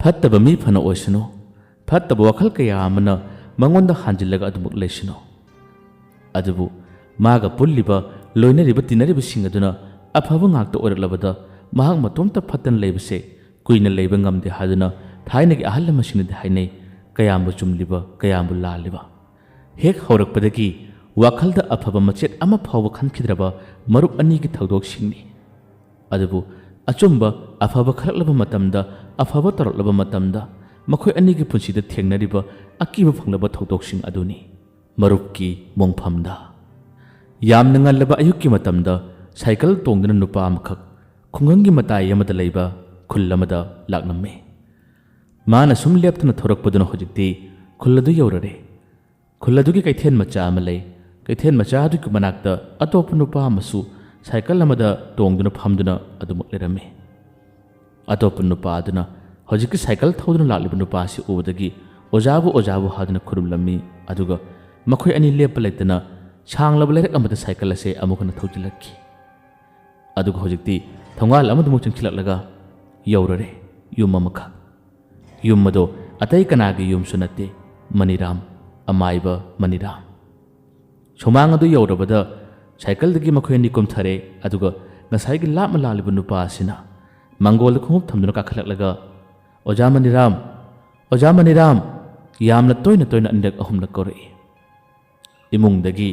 ꯐꯠꯇꯕ ꯃꯤ ꯐꯅ ꯑꯣꯏꯁꯅꯨ, ꯐꯠꯇꯕ ꯋꯥꯈꯜ ꯀꯌꯥ ꯑꯃꯅ ꯃꯉꯣꯟꯗ ꯍꯥꯟꯖꯤꯜꯂꯒ ꯑꯗꯨꯃꯛ ꯂꯩꯁꯅꯨ, ꯑꯗꯨꯕꯨ ꯃꯥꯒ ꯄꯨꯜꯂꯤꯕ ꯂꯣꯏꯅꯔꯤꯕ ꯇꯤꯟꯅꯔꯤꯕꯁꯤꯡ ꯑꯗꯨꯅ ꯑꯐꯕ ꯉꯥꯛꯇ ꯑꯣꯏꯔꯛꯂꯕꯗ ꯃꯍꯥꯛ ꯃꯇꯣꯝꯇ ꯐꯠꯇꯅ ꯂꯩꯕꯁꯦ ꯀꯨꯏꯅ ꯂꯩꯕ ꯉꯝꯗꯦ ꯍꯥꯏꯗꯨꯅ ꯊꯥꯏꯅꯒꯤ ꯑꯍꯜ ꯂꯃꯟꯁꯤꯡꯅꯗꯤ ꯍꯥꯏꯅꯩ, ꯀꯌꯥꯝꯕꯨ ꯆꯨꯝꯂꯤꯕ ꯀꯌꯥꯝꯕꯨ ꯂꯥꯜꯂꯤꯕ꯫ ꯍꯦꯛ ꯍꯧꯔꯛꯄꯗꯒꯤ ꯋꯥꯈꯜꯗ ꯑꯐꯕ ꯃꯆꯦꯠ ꯑꯃ ꯐꯥꯎꯕ ꯈꯟꯈꯤꯗ꯭ꯔꯕ ꯃꯔꯨꯞ ꯑꯅꯤꯒꯤ ꯊꯧꯗꯣꯛꯁꯤꯡꯅꯤ, ꯑꯗꯨꯕꯨ ꯑꯆꯨꯝꯕ ꯑꯐꯕ ꯈꯜꯂꯛꯂꯕ ꯃꯇꯝꯗ, ꯑꯐꯕ ꯇꯧꯔꯛꯂꯕ ꯃꯇꯝꯗ ꯃꯈꯣꯏ ꯑꯅꯤꯒꯤ ꯄꯨꯟꯁꯤꯗ ꯊꯦꯡꯅꯔꯤꯕ ꯑꯀꯤꯕ ꯐꯪꯂꯕ ꯊꯧꯗꯣꯛꯁꯤꯡ ꯑꯗꯨꯅꯤ꯫ ꯃꯔꯨꯞꯀꯤ ꯃꯣꯡꯐꯝꯗ ꯌꯥꯝꯅ ꯉꯜꯂꯕ ꯑꯌꯨꯛꯀꯤ ꯃꯇꯝꯗ ꯁꯥꯏꯀꯜ ꯇꯣꯡꯗꯨꯅ ꯅꯨꯄꯥ ꯑꯃꯈꯛ ꯈꯨꯡꯒꯪꯒꯤ ꯃꯇꯥꯏ ꯑꯃꯗ ꯂꯩꯕ ꯈꯨꯜ ꯑꯃꯗ ꯂꯥꯛꯂꯝꯃꯤ꯫ ꯃꯥꯅ ꯁꯨꯝ ꯂꯦꯞꯇꯨꯅ ꯊꯧꯔꯛꯄꯗꯨꯅ ꯍꯧꯖꯤꯛꯇꯤ ꯈꯨꯜ ꯑꯗꯨ ꯌꯧꯔꯔꯦ꯫ ꯈꯨꯜ ꯑꯗꯨꯒꯤ ꯀꯩꯊꯦꯜ ꯃꯆꯥ ꯑꯃ ꯂꯩ꯫ ꯀꯩꯊꯦꯜ ꯃꯆꯥ ꯑꯗꯨꯒꯤ ꯃꯅꯥꯛꯇ ꯑꯇꯣꯞꯄ ꯅꯨꯄꯥ ꯑꯃꯁꯨ ꯁꯥꯏꯀꯜ ꯑꯃꯗ ꯇꯣꯡꯗꯨꯅ ꯐꯝꯗꯨꯅ ꯑꯗꯨꯃꯛ ꯂꯩꯔꯝꯃꯤ꯫ ꯑꯇꯣꯞꯄ ꯅꯨꯄꯥ ꯑꯗꯨꯅ ꯍꯧꯖꯤꯛꯀꯤ ꯁꯥꯏꯀꯜ ꯊꯧꯗꯨꯅ ꯂꯥꯛꯂꯤꯕ ꯅꯨꯄꯥ ꯑꯁꯤ ꯎꯕꯗꯒꯤ ꯑꯣꯖꯥꯕꯨ ꯍꯥꯗꯨꯅ ꯈꯨꯔꯨꯝꯂꯝꯃꯤ, ꯑꯗꯨꯒ ꯃꯈꯣꯏ ꯑꯅꯤ ꯂꯦꯞꯄ ꯂꯩꯇꯅ ꯁꯥꯡꯂꯕ ꯂꯩꯔꯛ ꯑꯃꯗ ꯁꯥꯏꯀꯜ ꯑꯁꯤ ꯑꯃꯨꯛ ꯍꯟꯅ ꯊꯧꯖꯤꯜꯂꯛꯈꯤ꯫ ꯑꯗꯨꯒ ꯍꯧꯖꯤꯛꯇꯤ ꯊꯣꯡꯒꯥꯜ ꯑꯃꯗꯃꯨꯛ ꯆꯪꯁꯤꯜꯂꯛꯂꯒ ꯌꯧꯔꯔꯦ ꯌꯨꯝ ꯑꯃꯈꯛ꯫ ꯌꯨꯝ ꯑꯗꯣ ꯑꯇꯩ ꯀꯅꯥꯒꯤ ꯌꯨꯝꯁꯨ ꯅꯠꯇꯦ, ꯃꯅꯤꯔꯥꯝ, ꯑꯃꯥꯏꯕ ꯃꯅꯤꯔꯥꯝ꯫ ꯁꯨꯃꯥꯡ ꯑꯗꯨ ꯌꯧꯔꯕꯗ ꯁꯥꯏꯀꯜꯗꯒꯤ ꯃꯈꯣꯏ ꯑꯅꯤ ꯀꯨꯝꯊꯔꯦ, ꯑꯗꯨꯒ ꯉꯁꯥꯏꯒꯤ ꯂꯥꯞꯅ ꯂꯥꯛꯂꯤꯕ ꯅꯨꯄꯥ ꯑꯁꯤꯅ ꯃꯥꯡꯒꯣꯜꯗ ꯈꯣꯡꯎꯞ ꯊꯝꯗꯨꯅ ꯀꯥꯈꯠꯂꯛꯂꯒ, ꯑꯣꯖꯥ ꯃꯅꯤꯔꯥꯝ, ꯑꯣꯖꯥ ꯃꯅꯤꯔꯥꯝ, ꯌꯥꯝꯅ ꯇꯣꯏꯅ ꯑꯅꯤꯔꯛ ꯑꯍꯨꯝꯂꯛ ꯀꯧꯔꯛꯏ꯫ ꯏꯃꯨꯡꯗꯒꯤ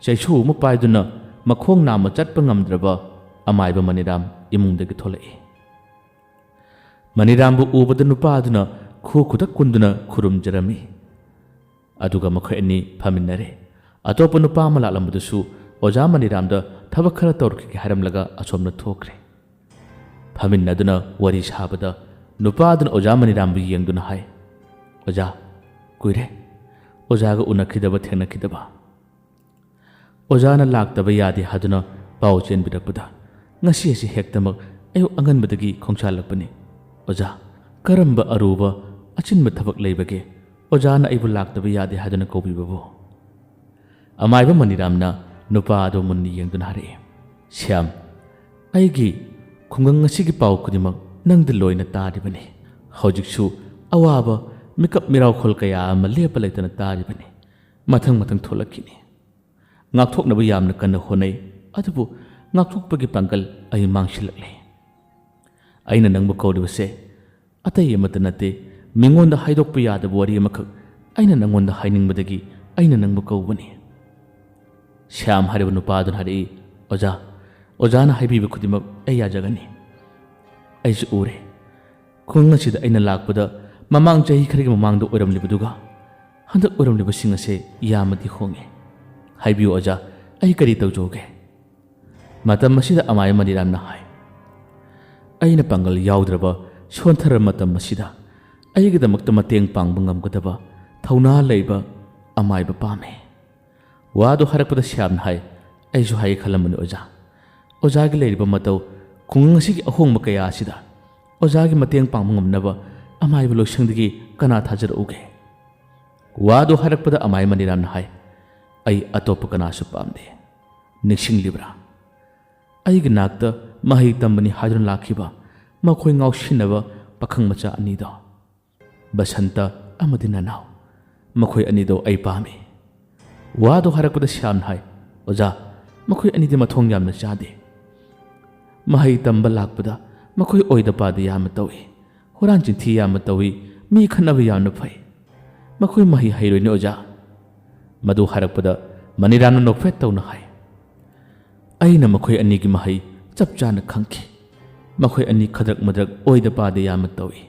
ꯆꯩꯁꯨ ꯑꯃ ꯄꯥꯏꯗꯨꯅ ꯃꯈꯣꯡ ꯅꯥꯝꯃ ꯆꯠꯄ ꯉꯝꯗ꯭ꯔꯕ ꯑꯃꯥꯏꯕ ꯃꯅꯤꯔꯥꯝ ꯏꯃꯨꯡꯗꯒꯤ ꯊꯣꯛꯂꯛꯏ꯫ ꯃꯅꯤꯔꯥꯝꯕꯨ ꯎꯕꯗ ꯅꯨꯄꯥ ꯑꯗꯨꯅ ꯈꯨ ꯈꯨꯗꯛ ꯀꯨꯟꯗꯨꯅ ꯈꯨꯔꯨꯝꯖꯔꯝꯃꯤ, ꯑꯗꯨꯒ ꯃꯈꯣꯏ ꯑꯅꯤ ꯐꯝꯃꯤꯟꯅꯔꯦ꯫ ꯑꯇꯣꯞꯄ ꯅꯨꯄꯥ ꯑꯃ ꯂꯥꯛꯂꯝꯕꯗꯨꯁꯨ ꯑꯣꯖꯥ ꯃꯅꯤꯔꯥꯝꯗ ꯊꯕꯛ ꯈꯔ ꯇꯧꯔꯛꯈꯤꯒꯦ ꯍꯥꯏꯔꯝꯂꯒ ꯑꯁꯣꯝꯗ ꯊꯣꯛꯈ꯭ꯔꯦ꯫ ꯐꯝꯃꯤꯟꯅꯗꯨꯅ ꯋꯥꯔꯤ ꯁꯥꯕꯗ ꯅꯨꯄꯥ ꯑꯗꯨꯅ ꯑꯣꯖꯥ ꯃꯅꯤꯔꯥꯝꯕꯨ ꯌꯦꯡꯗꯨꯅ ꯍꯥꯏ, ꯑꯣꯖꯥ, ꯀꯨꯏꯔꯦ ꯑꯣꯖꯥꯒ ꯎꯅꯈꯤꯗꯕ ꯊꯦꯡꯅꯈꯤꯗꯕ꯫ ꯑꯣꯖꯥꯅ ꯂꯥꯛꯇꯕ ꯌꯥꯗꯦ ꯍꯥꯏꯗꯨꯅ ꯄꯥꯎ ꯆꯦꯟꯕꯤꯔꯛꯄꯗ ꯉꯁꯤ ꯑꯁꯤ ꯍꯦꯛꯇꯃꯛ ꯑꯌꯨꯛ ꯑꯉꯟꯕꯗꯒꯤ ꯈꯣꯡꯁꯥꯜꯂꯛꯄꯅꯤ꯫ ꯑꯣꯖꯥ, ꯀꯔꯝꯕ ꯑꯔꯨꯕ ꯑꯆꯤꯟꯕ ꯊꯕꯛ ꯂꯩꯕꯒꯦ ꯑꯣꯖꯥꯅ ꯑꯩꯕꯨ ꯂꯥꯛꯇꯕ ꯌꯥꯗꯦ ꯍꯥꯏꯗꯨꯅ ꯀꯧꯕꯤꯕꯕꯨ? ꯑꯃꯥꯏꯕ ꯃꯅꯤꯔꯥꯝꯅ ꯅꯨꯄꯥ ꯑꯗꯨ ꯃꯨꯟꯅ ꯌꯦꯡꯗꯨꯅ ꯍꯥꯏꯔꯛꯏ, ꯁ꯭ꯌꯥꯝ, ꯑꯩꯒꯤ ꯈꯨꯡꯒꯪ ꯑꯁꯤꯒꯤ ꯄꯥꯎ ꯈꯨꯗꯤꯡꯃꯛ ꯅꯪꯗ ꯂꯣꯏꯅ ꯇꯥꯔꯤꯕꯅꯤ꯫ ꯍꯧꯖꯤꯛꯁꯨ ꯑꯋꯥꯕ ꯃꯤꯀꯞ ꯃꯤꯔꯥꯎꯈꯣꯜ ꯀꯌꯥ ꯑꯃ ꯂꯦꯞꯄ ꯂꯩꯇꯅ ꯇꯥꯔꯤꯕꯅꯤ꯫ ꯃꯊꯪ ꯃꯊꯪ ꯊꯣꯛꯂꯛꯈꯤꯅꯤ꯫ ꯉꯥꯛꯊꯣꯛꯅꯕ ꯌꯥꯝꯅ ꯀꯟꯅ ꯍꯣꯠꯅꯩ, ꯑꯗꯨꯕꯨ ꯉꯥꯛꯊꯣꯛꯄꯒꯤ ꯄꯥꯡꯒꯜ ꯑꯩ ꯃꯥꯡꯁꯤꯜꯂꯛꯂꯦ꯫ ꯑꯩꯅ ꯅꯪꯕꯨ ꯀꯧꯔꯤꯕꯁꯦ ꯑꯇꯩ ꯑꯃꯠꯇ ꯅꯠꯇꯦ, ꯃꯤꯉꯣꯟꯗ ꯍꯥꯏꯗꯣꯛꯄ ꯌꯥꯗꯕ ꯋꯥꯔꯤ ꯑꯃꯈꯛ ꯑꯩꯅ ꯅꯪꯉꯣꯟꯗ ꯍꯥꯏꯅꯤꯡꯕꯗꯒꯤ ꯑꯩꯅ ꯅꯪꯕꯨ ꯀꯧꯕꯅꯤ꯫ ꯁ꯭ꯌꯥꯝ ꯍꯥꯏꯔꯤꯕ ꯅꯨꯄꯥ ꯑꯗꯨꯅ ꯍꯥꯏꯔꯛꯏ, ꯑꯣꯖꯥ, ꯑꯣꯖꯥꯅ ꯍꯥꯏꯕꯤꯕ ꯈꯨꯗꯤꯡꯃꯛ ꯑꯩ ꯌꯥꯖꯒꯅꯤ꯫ ꯑꯩꯁꯨ ꯎꯔꯦ, ꯈꯨꯡꯒꯪ ꯑꯁꯤꯗ ꯑꯩꯅ ꯂꯥꯛꯄꯗ ꯃꯃꯥꯡ ꯆꯍꯤ ꯈꯔꯒꯤ ꯃꯃꯥꯡꯗ ꯑꯣꯏꯔꯝꯂꯤꯕꯗꯨꯒ ꯍꯟꯗꯛ ꯑꯣꯏꯔꯝꯂꯤꯕꯁꯤꯡ ꯑꯁꯦ ꯌꯥꯝꯅꯗꯤ ꯍꯣꯡꯉꯦ꯫ ꯍꯥꯏꯕꯤꯌꯨ ꯑꯣꯖꯥ, ꯑꯩ ꯀꯔꯤ ꯇꯧꯖꯧꯒꯦ? ꯃꯇꯝ ꯑꯁꯤꯗ ꯑꯃꯥꯏ ꯃꯅꯤꯔꯥꯝꯅ ꯍꯥꯏ, ꯑꯩꯅ ꯄꯥꯡꯒꯜ ꯌꯥꯎꯗ꯭ꯔꯕ ꯁꯣꯟꯊꯔꯕ ꯃꯇꯝ ꯑꯁꯤꯗ ꯑꯩꯒꯤꯗꯃꯛꯇ ꯃꯇꯦꯡ ꯄꯥꯡꯕ ꯉꯝꯒꯗꯕ ꯊꯧꯅꯥ ꯂꯩꯕ ꯑꯃꯥꯏꯕ ꯄꯥꯝꯃꯦ꯫ ꯋꯥꯗꯨ ꯍꯥꯏꯔꯛꯄꯗ ꯁ꯭ꯌꯥꯝꯅ ꯍꯥꯏ, ꯑꯩꯁꯨ ꯍꯥꯏꯒꯦ ꯈꯜꯂꯝꯕꯅꯤ ꯑꯣꯖꯥ꯫ ꯑꯣꯖꯥꯒꯤ ꯂꯩꯔꯤꯕ ꯃꯇꯧ, ꯈꯨꯡꯒꯪ ꯑꯁꯤꯒꯤ ꯑꯍꯣꯡꯕ ꯀꯌꯥ ꯑꯁꯤꯗ ꯑꯣꯖꯥꯒꯤ ꯃꯇꯦꯡ ꯄꯥꯡꯕ ꯉꯝꯅꯕ ꯑꯃꯥꯏꯕ ꯂꯣꯏꯁꯪꯗꯒꯤ ꯀꯅꯥ ꯊꯥꯖꯔꯛꯎꯒꯦ? ꯋꯥꯗꯨ ꯍꯥꯏꯔꯛꯄꯗ ꯑꯃꯥꯏ ꯃꯅꯤꯔꯥꯝꯅ ꯍꯥꯏ, ꯑꯩ ꯑꯇꯣꯞꯄ ꯀꯅꯥꯁꯨ ꯄꯥꯝꯗꯦ꯫ ꯅꯤꯡꯁꯤꯡꯂꯤꯕ꯭ꯔꯥ? ꯑꯩꯒꯤ ꯅꯥꯛꯇ ꯃꯍꯩ ꯇꯝꯕꯅꯤ ꯍꯥꯏꯗꯨꯅ ꯂꯥꯛꯈꯤꯕ ꯃꯈꯣꯏ ꯉꯥꯎꯁꯤꯟꯅꯕ ꯄꯥꯈꯪ ꯃꯆꯥ ꯑꯅꯤꯗꯣ, ꯕꯁꯟꯇ ꯑꯃꯗꯤ ꯅꯅꯥꯎ, ꯃꯈꯣꯏ ꯑꯅꯤꯗꯣ ꯑꯩ ꯄꯥꯝꯃꯤ꯫ ꯋꯥꯗꯨ ꯍꯥꯏꯔꯛꯄꯗ ꯁ꯭ꯌꯥꯝꯅ ꯍꯥꯏ, ꯑꯣꯖꯥ, ꯃꯈꯣꯏ ꯑꯅꯤꯗꯤ ꯃꯊꯣꯡ ꯌꯥꯝꯅ ꯆꯥꯗꯦ꯫ ꯃꯍꯩ ꯇꯝꯕ ꯂꯥꯛꯄꯗ ꯃꯈꯣꯏ ꯑꯣꯏꯗ ꯄꯥꯗ ꯌꯥꯝꯅ ꯇꯧꯏ, ꯍꯨꯔꯥꯟ ꯆꯤꯟꯊꯤ ꯌꯥꯝꯅ ꯇꯧꯏ, ꯃꯤ ꯈꯠꯅꯕ ꯌꯥꯝꯅ ꯐꯩ꯫ ꯃꯈꯣꯏ ꯃꯍꯩ ꯍꯩꯔꯣꯏꯅꯦ ꯑꯣꯖꯥ꯫ ꯃꯗꯨ ꯍꯥꯏꯔꯛꯄꯗ ꯃꯅꯤꯔꯥꯝꯅ ꯅꯣꯛꯐꯦꯠ ꯇꯧꯅ ꯍꯥꯏ, ꯑꯩꯅ ꯃꯈꯣꯏ ꯑꯅꯤꯒꯤ ꯃꯍꯩ ꯆꯞ ꯆꯥꯅ ꯈꯪꯈꯤ꯫ ꯃꯈꯣꯏ ꯑꯅꯤ ꯈꯗ꯭ꯔꯛ ꯃꯗ꯭ꯔꯛ ꯑꯣꯏꯗ ꯄꯥꯗ ꯌꯥꯝꯅ ꯇꯧꯏ,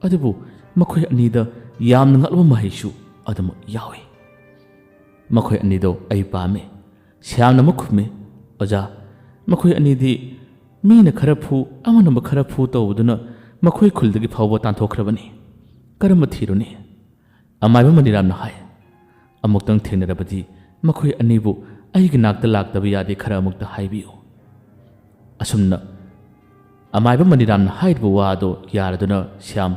ꯑꯗꯨꯕꯨ ꯃꯈꯣꯏ ꯑꯅꯤꯗ ꯌꯥꯝꯅ ꯉꯛꯂꯕ ꯃꯍꯩꯁꯨ ꯑꯗꯨꯃꯛ ꯌꯥꯎꯏ꯫ ꯃꯈꯣꯏ ꯑꯅꯤꯗꯣ ꯑꯩ ꯄꯥꯝꯃꯤ꯫ ꯁ꯭ꯌꯥꯝꯅ ꯑꯃꯨꯛ ꯈꯨꯝꯃꯤ, ꯑꯣꯖꯥ, ꯃꯈꯣꯏ ꯑꯅꯤꯗꯤ ꯃꯤꯅ ꯈꯔ ꯐꯨ ꯑꯃꯅ ꯈꯔ ꯐꯨ ꯇꯧꯕꯗꯨꯅ ꯃꯈꯣꯏ ꯈꯨꯜꯗꯒꯤ ꯐꯥꯎꯕ ꯇꯥꯟꯊꯣꯛꯈ꯭ꯔꯕꯅꯤ꯫ ꯀꯔꯝꯕ ꯊꯤꯔꯨꯅꯤ? ꯑꯃꯥꯏꯕ ꯃꯅꯤꯔꯥꯝꯅ ꯍꯥꯏ, ꯑꯃꯨꯛꯇꯪ ꯊꯦꯡꯅꯔꯕꯗꯤ ꯃꯈꯣꯏ ꯑꯅꯤꯕꯨ ꯑꯩꯒꯤ ꯅꯥꯛꯇ ꯂꯥꯛꯇꯕ ꯌꯥꯗꯦ ꯈꯔ ꯑꯃꯨꯛꯇ ꯍꯥꯏꯕꯤꯌꯨ꯫ ꯑꯁꯨꯝꯅ ꯑꯃꯥꯏꯕ ꯃꯅꯤꯔꯥꯝꯅ ꯍꯥꯏꯔꯤꯕ ꯋꯥꯗꯣ ꯌꯥꯔꯗꯨꯅ ꯁ꯭ꯌꯥꯝ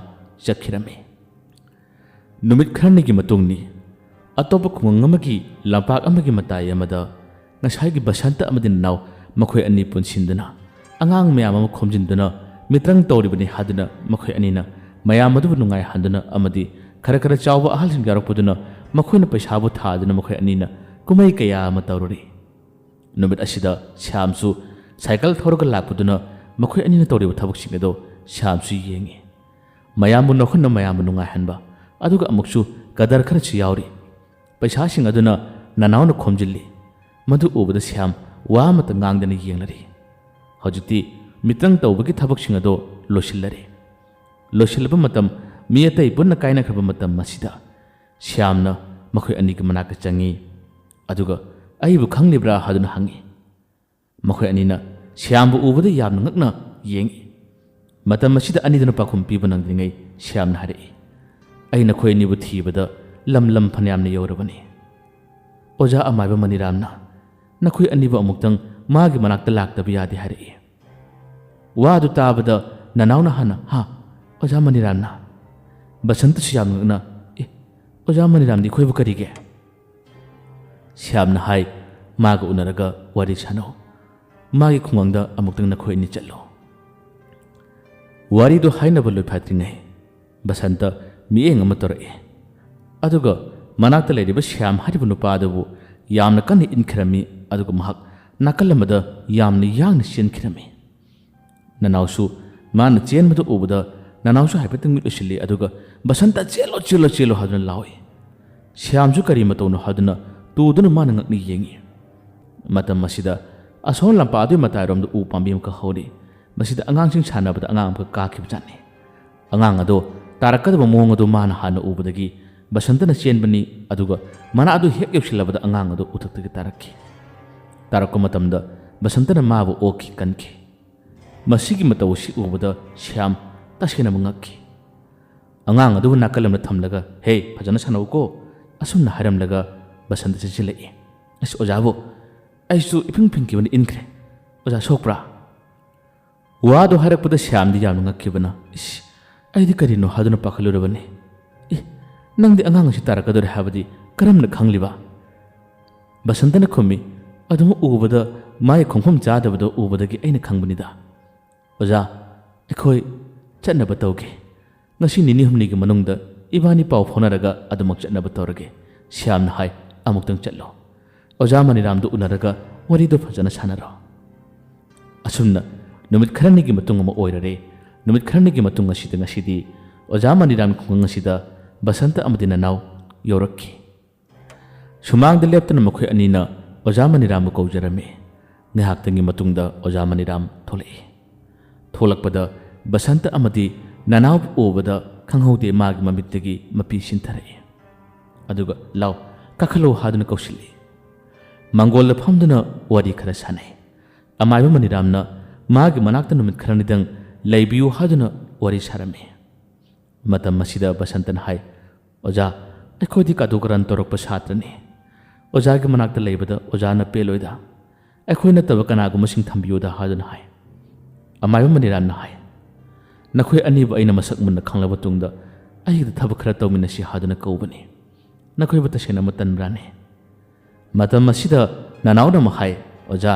ꯆꯠꯈꯤꯔꯝꯃꯤ꯫ ꯅꯨꯃꯤꯠ ꯈꯔꯅꯤꯒꯤ ꯃꯇꯨꯡꯅꯤ꯫ ꯑꯇꯣꯞꯄ ꯈꯨꯡꯒꯪ ꯑꯃꯒꯤ ꯂꯝꯄꯥꯛ ꯑꯃꯒꯤ ꯃꯇꯥꯏ ꯑꯃꯗ ꯉꯁꯥꯏꯒꯤ ꯕꯁꯟꯇ ꯑꯃꯗꯤ ꯅꯅꯥꯎ ꯃꯈꯣꯏ ꯑꯅꯤ ꯄꯨꯟꯁꯤꯟꯗꯨꯅ ꯑꯉꯥꯡ ꯃꯌꯥꯝ ꯑꯃ ꯈꯣꯝꯖꯤꯟꯗꯨꯅ ꯃꯤꯇ꯭ꯔꯪ ꯇꯧꯔꯤꯕꯅꯤ ꯍꯥꯏꯗꯨꯅ ꯃꯈꯣꯏ ꯑꯅꯤꯅ mayam adu nungai handuna amadi khara khara chawba ahalsin garakpuduna makhoina paisabu thaduna makhoi anina kumai kaya ama tawruri numit asida shamsu cycle thorga lakpuduna makhoi anina tawriba thabuk sing ado shamsu yengi mayam nokhunna mayam nungai hanba aduga amuksu kadar khara chi yauri paisa sing aduna nanauna khomjilli madu ubada syam wa mata ngangdana yenglari hojiti mitang tawbagi thabuk sing ado loshillari loshilba matam miyatai punna kaina khaba matam masida syamna makhoi ani ga manaka changi aduga aibu khanglibra haduna hangi makhoi anina syambu ubada yamna ngakna yengi matam masida ani dana pakhum piba nangdingai syamna hari aina khoi ni bu thibada lam lam phanyamna yorabani oja amaiba maniramna nakhoi ani ba amuktang magi manakta laktabi yadi hari wadu tabada nanauna hana ha oja maniramna basanta syamna oja maniram di khoi bu karige syamna hai maga unaraga wari chano magi khungangda amuktang nakhoi ni challo wari do haina boloi phatringai basanta mieng amatorre aduga manakta leriba syam haribu nupadabu yamna kanni inkrami aduga mahak nakalamada yamna yangna shenkrami nanausu man chen madu ubuda nanausu haipetang mit ushili aduga basanta chelo chelo chelo haduna lawi syamju kari matonu haduna tuduna man ngakni yengi matam masida ason lampa adu matairom du upambim ka hori masida angang sing sanabada angang ka kakib jani angang ado tarakadaba mong adu man hana ubudagi basanta na chenbani aduga mana adu hek yopsilabada angang adu uthakti tarakki tarakko matamda basanta na mabu oki kanki masigi matawsi ubada syam tasena mangakki angang adu nakalamna thamlaga hey phajana sanauko asumna haramlaga basanta chilai as ojabo aisu iping ping kibani inkre oja sokpra wado harakpada syam di yam ngakkibana is aidi karino haduna pakhalurabani nangdi angang si tarakadore habadi karamna khangliba basantana khumi adum ubada mai khongphom jadabado ubadagi aina khangbani da oja ekhoi chatnaba tawge ngasi nini humni gi manungda ibani paw phonaraga adumak chatnaba tawrage syamna hai amuktang chatlo oja maniram du unaraga wari do phajana sanaro asumna numit kharani gi matung ma oirare numit kharani gi matung asida ngasidi oja maniram khung ngasida basanta amadi nanaw yorakki sumangda leptana makhoi anina oja maniram ko jarame ngahaktangi matungda oja maniram tholai tholakpada basanta amadi nanaw obada khanghode magi mamittagi mapi sinthare aduga law kakhalo haduna kaushili mangol phamduna wari khara sanai amaiba maniramna magi manakta numit kharanidang leibiu haduna wari sarame matam masida basantan hai oja ekhodi kadukaran torokpa satrani oja gi manakta leibada oja na peloida ekhoina tabakana gu masing thambiyuda haduna hai amaiba maniramna hai nakhoi aniba aina masak munna khanglaba tungda aigda thabak khara tawmina si haduna kaubani nakhoi bata sena matan brane matam masida nanauna mahai oja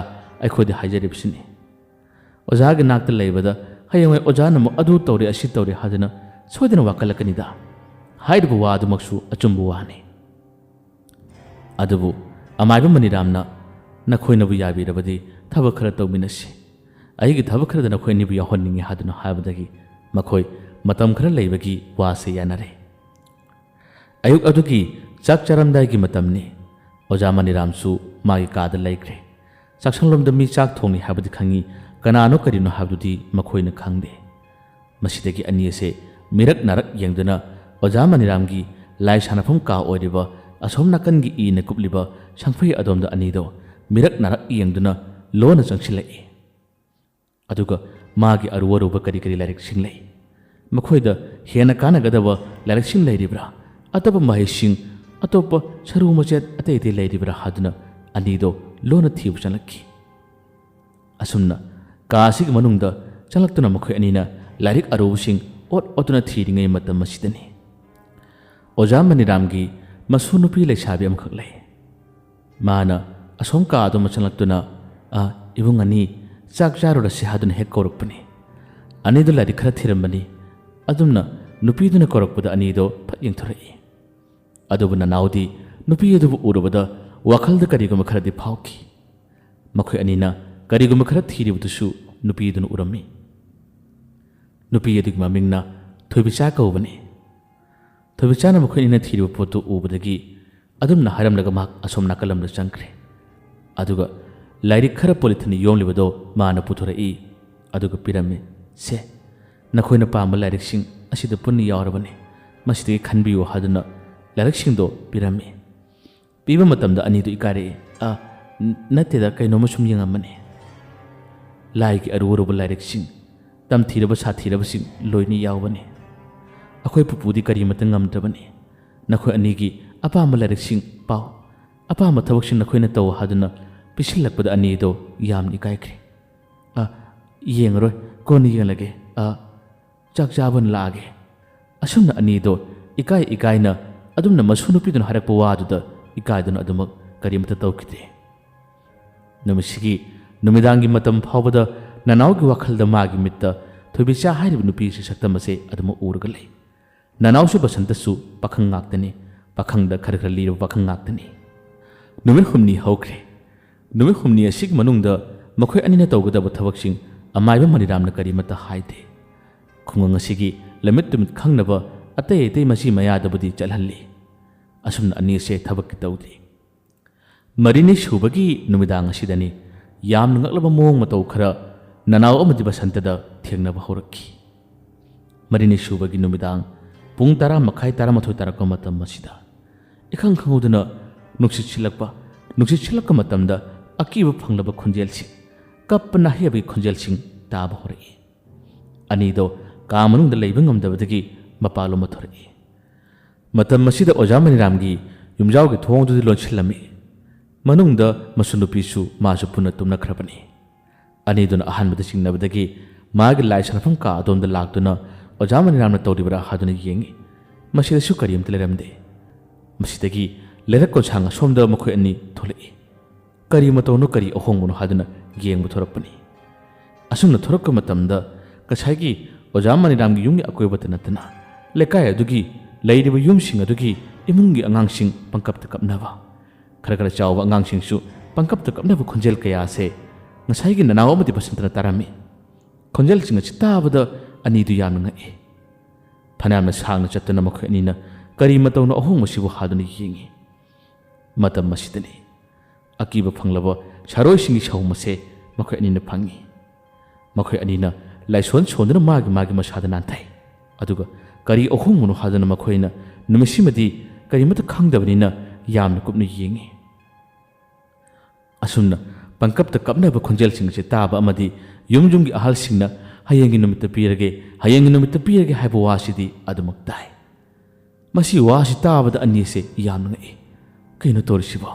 ekhodi hajaribsini oja gi nakta leibada hayawai oja na mo adu tawri asi tawri haduna soidana wakalakanida haidu wadu maksu achumbu wani adubu amaiba maniramna nakhoi nabu yabi rabadi thaba khara tawminasi aigi thaba khara da nakhoi nibu yahonningi haduna habadagi makhoi matam khara leibagi wase yanare ayuk adugi chak charamdai gi matamni oja maniramsu magi kada laikre chaksanglomda mi chak thongni habadi khangi kanano karino habdudi makhoina khangde masidagi aniese mirak narak yengduna oja maniramgi lai sanafam ka oiriba asom nakangi ina kupliba sangphai adomda anido mirak narak yengduna lona changsilai aduga magi aruwaruba kari kari larik singlai makhoida hena kana gadaba larik singlai ribra ataba mahishing atopa saru machet atete lairibra haduna anido lona thibu chanakki asumna kaasig manungda chalaktuna makhoi anina larik arubusing ot otuna thiringai matam masidani oja maniramgi masunupi leisabi amkhak lai mana asom ka adu machalaktuna a ibungani chak charu rasi haduna hek korukpani ani du larik khara thirambani adumna नुपीदुना कौरक्पदा अनीदो फट यंगथरई अदुबु ननाउदी नुपी अदुबु उरुबदा वाखलदा करिगुम खरदि फाउखि मखोय अनीना करिगुम खर थीरिबदुसु नुपीदुना उरम्मि नुपी अदुगि ममिंगना थोइबिचा कौबने थोइबिचाना मखोय अनीना थीरिब पोतु उबदगी अदुमना हारमलगा माक Asom नाकलमदा चंख्रे अदुगा lyric खर polythene योमलिबदो माना पुथुरई अदुगा पिरम्मे से नखोयना palm लाइरिकसिंग असिदा पुन्नि यावरबने मसिदगी खनबियो हादुना लाइरिकसिंगदो पिरम्मे पीबा मतमदा अनीदो इकारे नतेदा कैनोमा सुम यंगमने लाइगी अरुरुबा लाइरिकसिंग तमथीरबा साथीरबसिंग लोइनि यावबने अखोय पुपुदी करी मत ngamdrabane नखोय अनीगी अपाम लाइरिकसिंग पाव अपाम थबकसिंग नखोयना तौ हादुना पिसिलकपदा अनीदो यामनि कायख्रे येंगरोय कोन येंगलगे चाक चाबन लागे असुमना अनीदो इकाय इकायना अदुमना मसुनुपीदुना हरकपा वादुदा इकायदुना अदुमक करीमता तौखिदे नमसिगी नुमिदांगी मतम फावबदा ननावगी वाखलदा मागी मित्ता थोइबिचा हारिब नुपीसी सक्तमसे अदुम उरगा लै ननावसु बसंतसु पाखंग ngaktani पाखंगदा खर खर लीरब पाखंग ngaktani नुमित हुमनी हौख्रे नुमित हुमनी असिग मनुंगदा मखोय अनिना तौगदबा थबकसिंग अमाइबा मनिरामना करीमता हाइदे खुंगंग असिगी लमित तुमित खंगनबा अतै अतै मसी मयादबदी चलहल्ली असुमना अनीसे थबक तौदे मरिनी सुबगी नुमिदांग असिदनी याम ngakलबा मोंग मतौ खरा ननाव अमदि बसंतदा थेंगनबा हौरक्खि मरिनी सुबगी नुमिदांग पुंग 10 मखाई 13 तारक मतम मसिदा इखंग खंगुदना नुक्सित सिलक्का मतमदा अकीब फंगलबा खुंजेलसि कप्पना हेबी खुंजेलसिंग ताब हौरई अनीदो का मनुंगदा लैबा ngamdabadagi मपालो मथुरई मतम मसिदा ओजा मनिरामगी युमजावगी थोंगदुदि लोनसिलमी मनुंगदा मसुनुपीसु मासु पुना तुमनख्रबनी अनीदुना अहानबदा सिंगनबदगी मागी लाई सरफम का अदोमदा लाक्तुना ओजा मनिरामना तौरिबरा हादुना येंगी मसिदसु करियमता लेरमदे मसिदगी लेरक कोछांग सोमदा मखोय अनि थोलई करी मतौनो करी अहोंगनो हादुना येंगबु थोरकपनी असुमना थोरक्क मतमदा कसाइगी ओजा मनिरामगी युमगी अकोयबता नतना लेकाय अदुगी लैरिबा युमसिंग अदुगी इमुंगी अंगांगसिंग पंकपता कपनाबा खर खर चावबा अंगांगसिंगसु पंकपता कपनाबा खुंजेल कयासे ngसाइगी ननाव अमदि बसंतना तारामी खुंजेलसिंग चिताबदा अनीदु यामना ngai फनामना सांगना चत्तना मखोय अनीना करी मतौनो अहोंगसिबु हादुना येंगी मतम मसिदनी अकीबा फंगलबा सारोइसिंगी सौमसे मखोय अनीना फंगी मखोय अनीना लाइसोन सोंदना मागी मसादा नांथाई अदुगा करी अहोंगनो हादुना मखोयना नुमिसिमदी करीमता खंगदबनिना यामना कुपना येंगी असुमना पंकपता कपनबा खुंजेलसिंगसे ताबा अमदी युमजुमगी अहलसिंगना हयेंगी नुमित्ता पीरगे हाइबा वासिदी अदुमक ताई मसी वासि ताबदा अनीसे यामना ngai कईनो तोरसिबो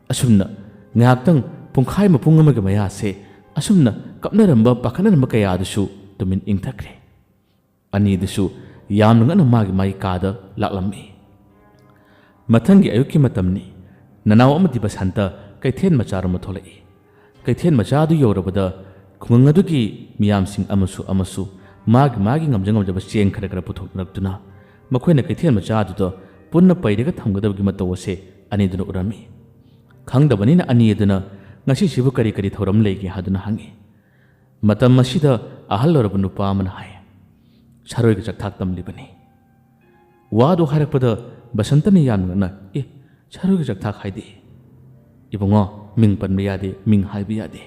असुमना ngakतंग पुंखाय मपुंग अमगे मयासे असुमना कपनरंबा पाखनरंबा कयादसु तुमिन इंगथख्रे अनीदसु यामना ngana मागी कादा लाक्लम्मी मथंगी अयुकी मतमनी ननाव अमदि बसंता कैथेन मचारम थोलई कैथेन मचादु यौरबदा खुंगंगदुगी मियामसिंग अमसु मागी ngamjangam चेंग खर खर पुथोकनक्तुना मखोयना कैथेन मचादुदा पुन्ना पैरगा थमगदबगी मतवसे अनीदुना उरमी खंगदबनिना अनीदुना ngasi sibu kari थौरम लेगे हादुना हांगे मतम मसिदा अहल लरब नुपा अमना हाय सारोइगा चकथाक तमलिबनी वादो हारकपदा बसंतनी यामना सारोइगा चकथाक हाइदे इबुंगो मिंग पनबा यादे मिंग हाइबा यादे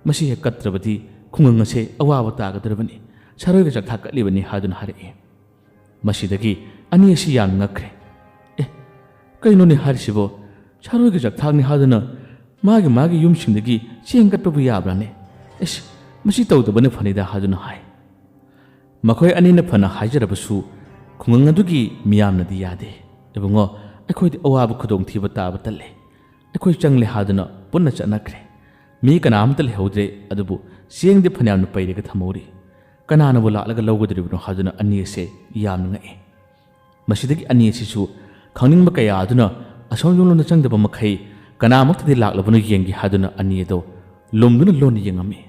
मसी हे कत्रबदी खुंगंगसे अवाब तागदरबनी सारोइगा चकथाक कलिबनी हादुना हारए मसीदगी अनी असि याम ngakre कईनोनि हारिसिबो सारोइगा चकथाकनि हादुना मागी युमसिंगदगी चेंगकटपबु याब्राने मसी तौदबने फनिदा हादुना हाय मखोय अनीना फना हाइजरबसु खुंगंग अदुगी मियामनदी यादे एबुंगो अखोयदि अवाब खुदोंग थीबा ताबा तल्ले अखोय चंगले हादुना पुन्ना चनख्रे मी कनामता लेहौद्रे अदुबु चेंगदि फनामना पैरेगा थमौरी कनानबु लालगा लौगदरिबनो हादुना अनीसे यामना ngai मसिदगी अनीसिसु खंगनिंगबा कया अदुना असोम योंलोंदा चंगदबा मखै कनामक्तदि लाक्लबनो येंगी हादुना अनीदो लोमदुना लोन येंगमी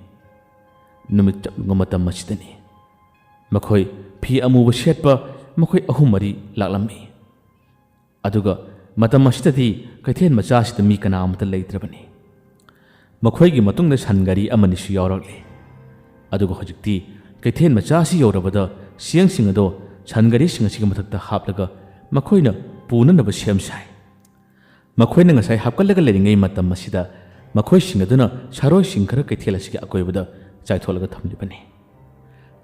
नुमित चक्लुंग मतम मसिदनी मखोई फी अमूब शेटप मखोई अहुम मरी लाक्लम्मी अदुगा मतम असिददि कैथेल मचासिद मी कना अमता लेत्रबनी मखोईगी मतुंगदा सन गारी अमनिसु यावरक्ले अदुगा हजिक्ति कैथेल मचासि यौरबदा सियंसिंग अदो सन गारी सिंगसिग मथक्ता हापलगा मखोईना पुननब सेम साइ मखोईना ngasai hapkalaga leringai matam masida मखोई सिंग अदुना सारोय सिंग खर कैथेल असिगे अकोइबदा चाइथोलगा थमलिबनी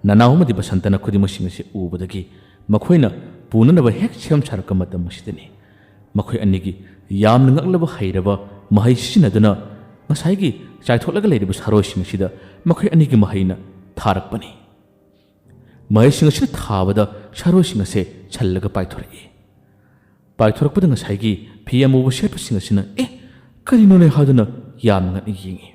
ननाउमदि बसंतना खुदिम सिंग से उबदगी मखोईना पुननब हेक सेम सारक मतम मसिदनी मखोई अनिगी याम नंगलब हैरबा महै सिनदुना ngasai चाइथोलगा लेरिब सारोय सिंग सिदा मखोई अनिगी महैना थारकपनी महै सिंग से थाबदा सारोय सिंग से छल्लगा पाइथोरई पाइथोरकपदा ngasai फी अमूब शेप सिंग सिना करिनोने हादुना यामना यिंगी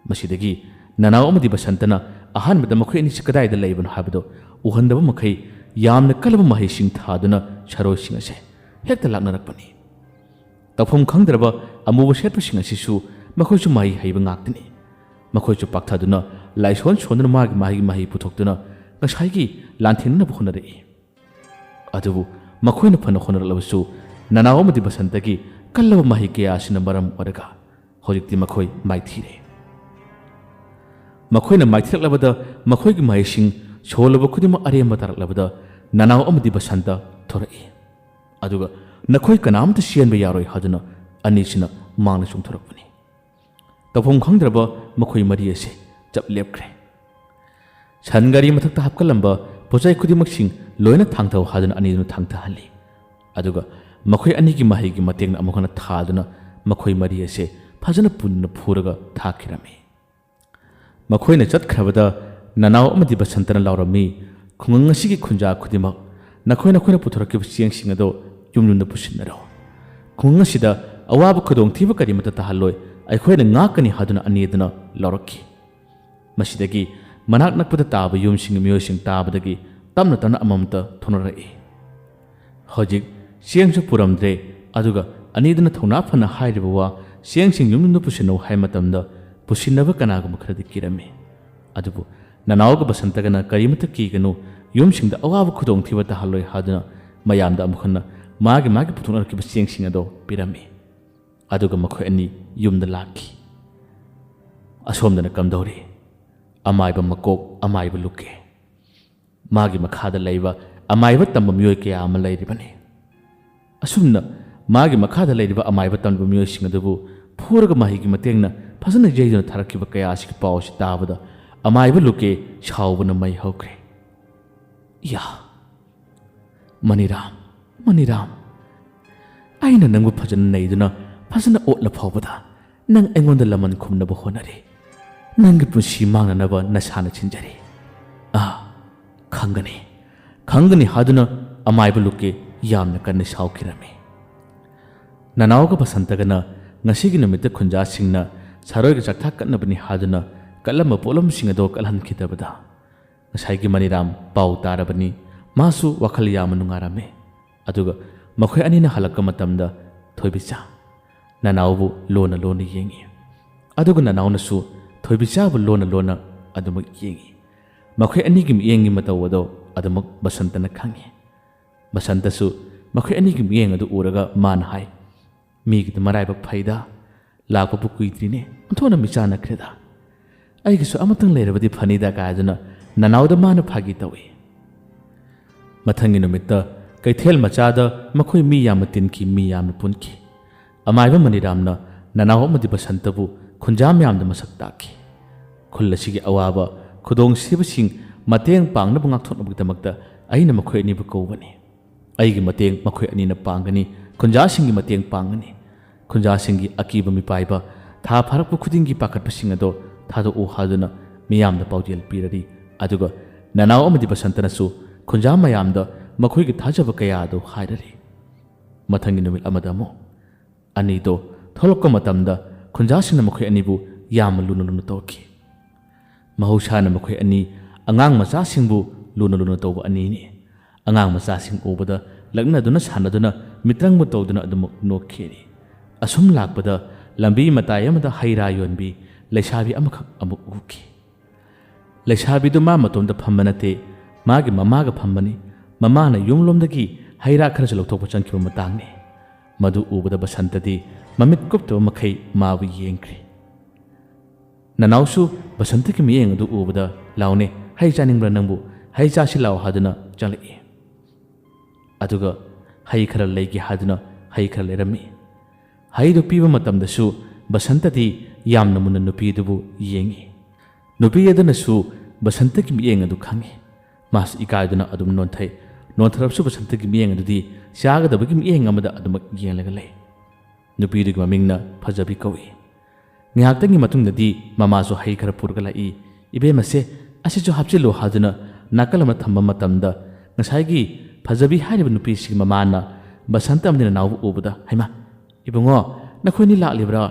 मसिदगी ननाव अमदि बसंतना अहानबदा मखोई अनिसि कदाइदा लेबनो हाबदो उहंदब मखै यामना कलब महै सिंग थादुना सारोय सिंग से हेक्ता लाक्नरकपनी तफम खंगद्रबा अमूब शेप सिंग सिसु मखोइसु महै हैब ngaktini मखोइसु पाक्थादुना लाइसोन सोनना मागी महै पुथोक्तुना ngasai लान्थिनना बुखनरई अदुबु मखोइना फन खोनरलबसु ननाव अमदि बसंतगी कल्लब महै कयासिना मरम ओरगा हौजिक्ति मखोई माइथीरे मखोइना माइथीरलबदा मखोइगी महैसिंग सोलब खुदिम अरेम तारलबदा ननाव अमदि बसंत थोरई अदुगा नखोई कनामत सियनबा यारोय हादुना अनिसिना मांगना सुंथोरकपनी तफम खंगद्रबा मखोई मरी असे जब लेपख्रे सनगारी मथक्ता हापकलंबा पोचाई खुदिमक्सिंग लोयना थांगथौ हादुना अनिदुना थांगथहल्ली अदुगा मखोई अनिगी महैगी मतेंगना अमुखना थादुना मखोई मरी असे फजन पुन्न फूरगा थाखिरमे मखोइना चतख्रबदा ननाव अमदि बसंतना लाउरमी खुंगंग असिगी खुंजा खुदिमक नखोइना पुथोरकिब सियंसिंग अदो युमयुमदा पुसिनरो खुंगंग असिदा अवाब खुदोंथीब करिमता तहल्लोय अखोइना ngaकनि हादुना अनिदुना लाउरक्की मसिदगी मनाक नकपदा ताबा युमसिंग मियोसिंग ताबदगी तमना तमना अममता थोनरई हजिक सियंसु पुरमद्रे अदुगा अनिदुना थौना फना हाइरिबा वा सियंसिंग युमयुमदा पुसिनौ हाय मतमदा पुसिनबा कनागुम खरदि किरमे अदुबु ननावगा बसंतगना करिमता कीगनु युमसिंगदा अवाब खुदोंथीबा तहल्लोय हादुना मयामदा अमुखना मागी पुथुनरकिबा सियंसिंग अदो पिरमे अदुगा मखोय अनि युमदा लाखी असोमदना कमदौरी अमाइबा मकोक अमाइबा लुके मागी मखादा लैबा अमाइबा तंबा मियोय कया अमा लैरिबने असुमना मागी मखादा लैरिबा अमाइबा तंबा मियोयसिंग अदुबु फूरगा माहिगी मतेंगना फजन जैदुना थारकिबा कया आसिग पावसि ताबदा अमाइबा लुके छाउबना मै हौख्रे या मनिराम आइना नंगु फजन नैदुना फजन ओटला फावबदा नंग एंगोंदा लमन खुमनबा होनरे नंगी पुंसी मांगनबा नसाना छिंजरे खंगनी हादुना अमाइबा लुके यामना कन्ना साउखिरमे ननावगा बसंतगना ngasiगी numitta khunja singna saroiga chakthak kannabani haduna kalamba polom singado kalhan khitabada ngasai maniram pau tarabani masu wakhal yamanungarame aduga makhoi anina halakka matamda thoibicha nanawbu lona yengi aduga nanawnasu thoibicha bu lona adumak yengi makhoi anigi yengi matawado adumak basantana khangi basantasu makhoi anigi yeng adu uraga man hai मीगद मराइबक फैदा लापबु कुइत्रिने अन्थोना मिचाना क्रेदा आइगिसु अमतंग लेरबदि फनीदा कायदना ननावदा माना फागी तवे मथंगी नुमित्ता कैथेल मचादा मखोई मी याम तिनकी मी याम पुनकी अमाइबा मनिरामना ननाव अमदि बसंतबु खुंजाम यामदा मसक ताकी खुल्लसिगी अवाबा खुदोंग सिबसिंग मतेंग पांगनबु ngakthodnabगदमक्ता अइना मखोई अनिबु कौबनी अइगी मतेंग मखोई अनिना पांगनी खुंजासिंगी मतेंग पांगनी खुंजासिंगी अकीब मिपाइबा था फारकपु खुदिंगी पाखटपसिंग अदो थादो ओ हादुना मियामदा पाउजेल पीररी अदुगा ननाव अमदि बसंतनसु खुंजा मयामदा मखोइगी थाजब कया अदो हाइररी मथंगी नुमित अमदमो अनिदो थोलक्क मतमदा खुंजासिंगना मखोइ अनिबु याम लुनु तौकी महौसाना मखोइ अनी अंगांग मचासिंगबु लुनु तौबा अनीनि अंगांग मचासिंग ओबदा लग्नदुना सानदुना मित्रंग तौदुना अदुमक नोखेरी असुम लाकपदा लंबी मताय अमदा हैरा योनबी लैसाबी अमखक अमुक उकी लैसाबीदु मा मतोंदा फम्मनते मागी ममागा फम्बनी ममाना युमलोमदगी हैरा खरसु लौथोकपा चंखिबा मतांगनी मधु उबदा बसंतदी ममित कुप्तबा मखै माबु येंख्री ननाउसु बसंतकी मियेंग अदु उबदा लाउने है चानिंग्ब्रा नंबु है चासि लाउ हादुना चंगलई अदुगा है खरा लेगी हादुना है खरा लेरमी हैदु पीबा मतमदसु बसंतदी यामना मुन्ना नुपीदुबु येंगी नुपी अदुनसु बसंतकी मियेंग अदु खंगी मास इकायदुना अदुम नोंथै नोंथरबसु बसंतकी मियेंग अदुदी चागदबगी मियेंग अमदा अदुमक येंलगा लै नुपीदुगी ममिंगना फजबी कौई ꯉꯥꯏꯍꯥꯛꯇꯪꯒꯤ ꯃꯇꯨꯡꯗꯗꯤ ꯃꯃꯥꯁꯨ ꯍꯩ ꯈꯔ ꯄꯨꯔꯒ ꯂꯥꯛꯏ ꯏꯕꯦꯝꯃꯁꯦ ꯑꯁꯤꯁꯨ ꯍꯥꯞꯆꯤꯜꯂꯨ ꯍꯥꯏꯗꯨꯅ ꯅꯥꯀꯜ ꯑꯃ ꯊꯝꯕ ꯃꯇꯝꯗ ꯉꯁꯥꯏꯒꯤ ꯐꯖꯕꯤ ꯍꯥꯏꯔꯤꯕ ꯅꯨꯄꯤꯁꯤꯒꯤ ꯃꯃꯥꯅ ꯕꯁꯟꯇ ꯑꯃꯗꯤ ꯅꯅꯥꯎꯕꯨ ꯎꯕꯗ ꯍꯩꯃꯥ ꯏꯕꯨꯡꯉꯣ ꯅꯈꯣꯏꯅꯤ ꯂꯥꯛꯂꯤꯕ꯭ꯔꯥ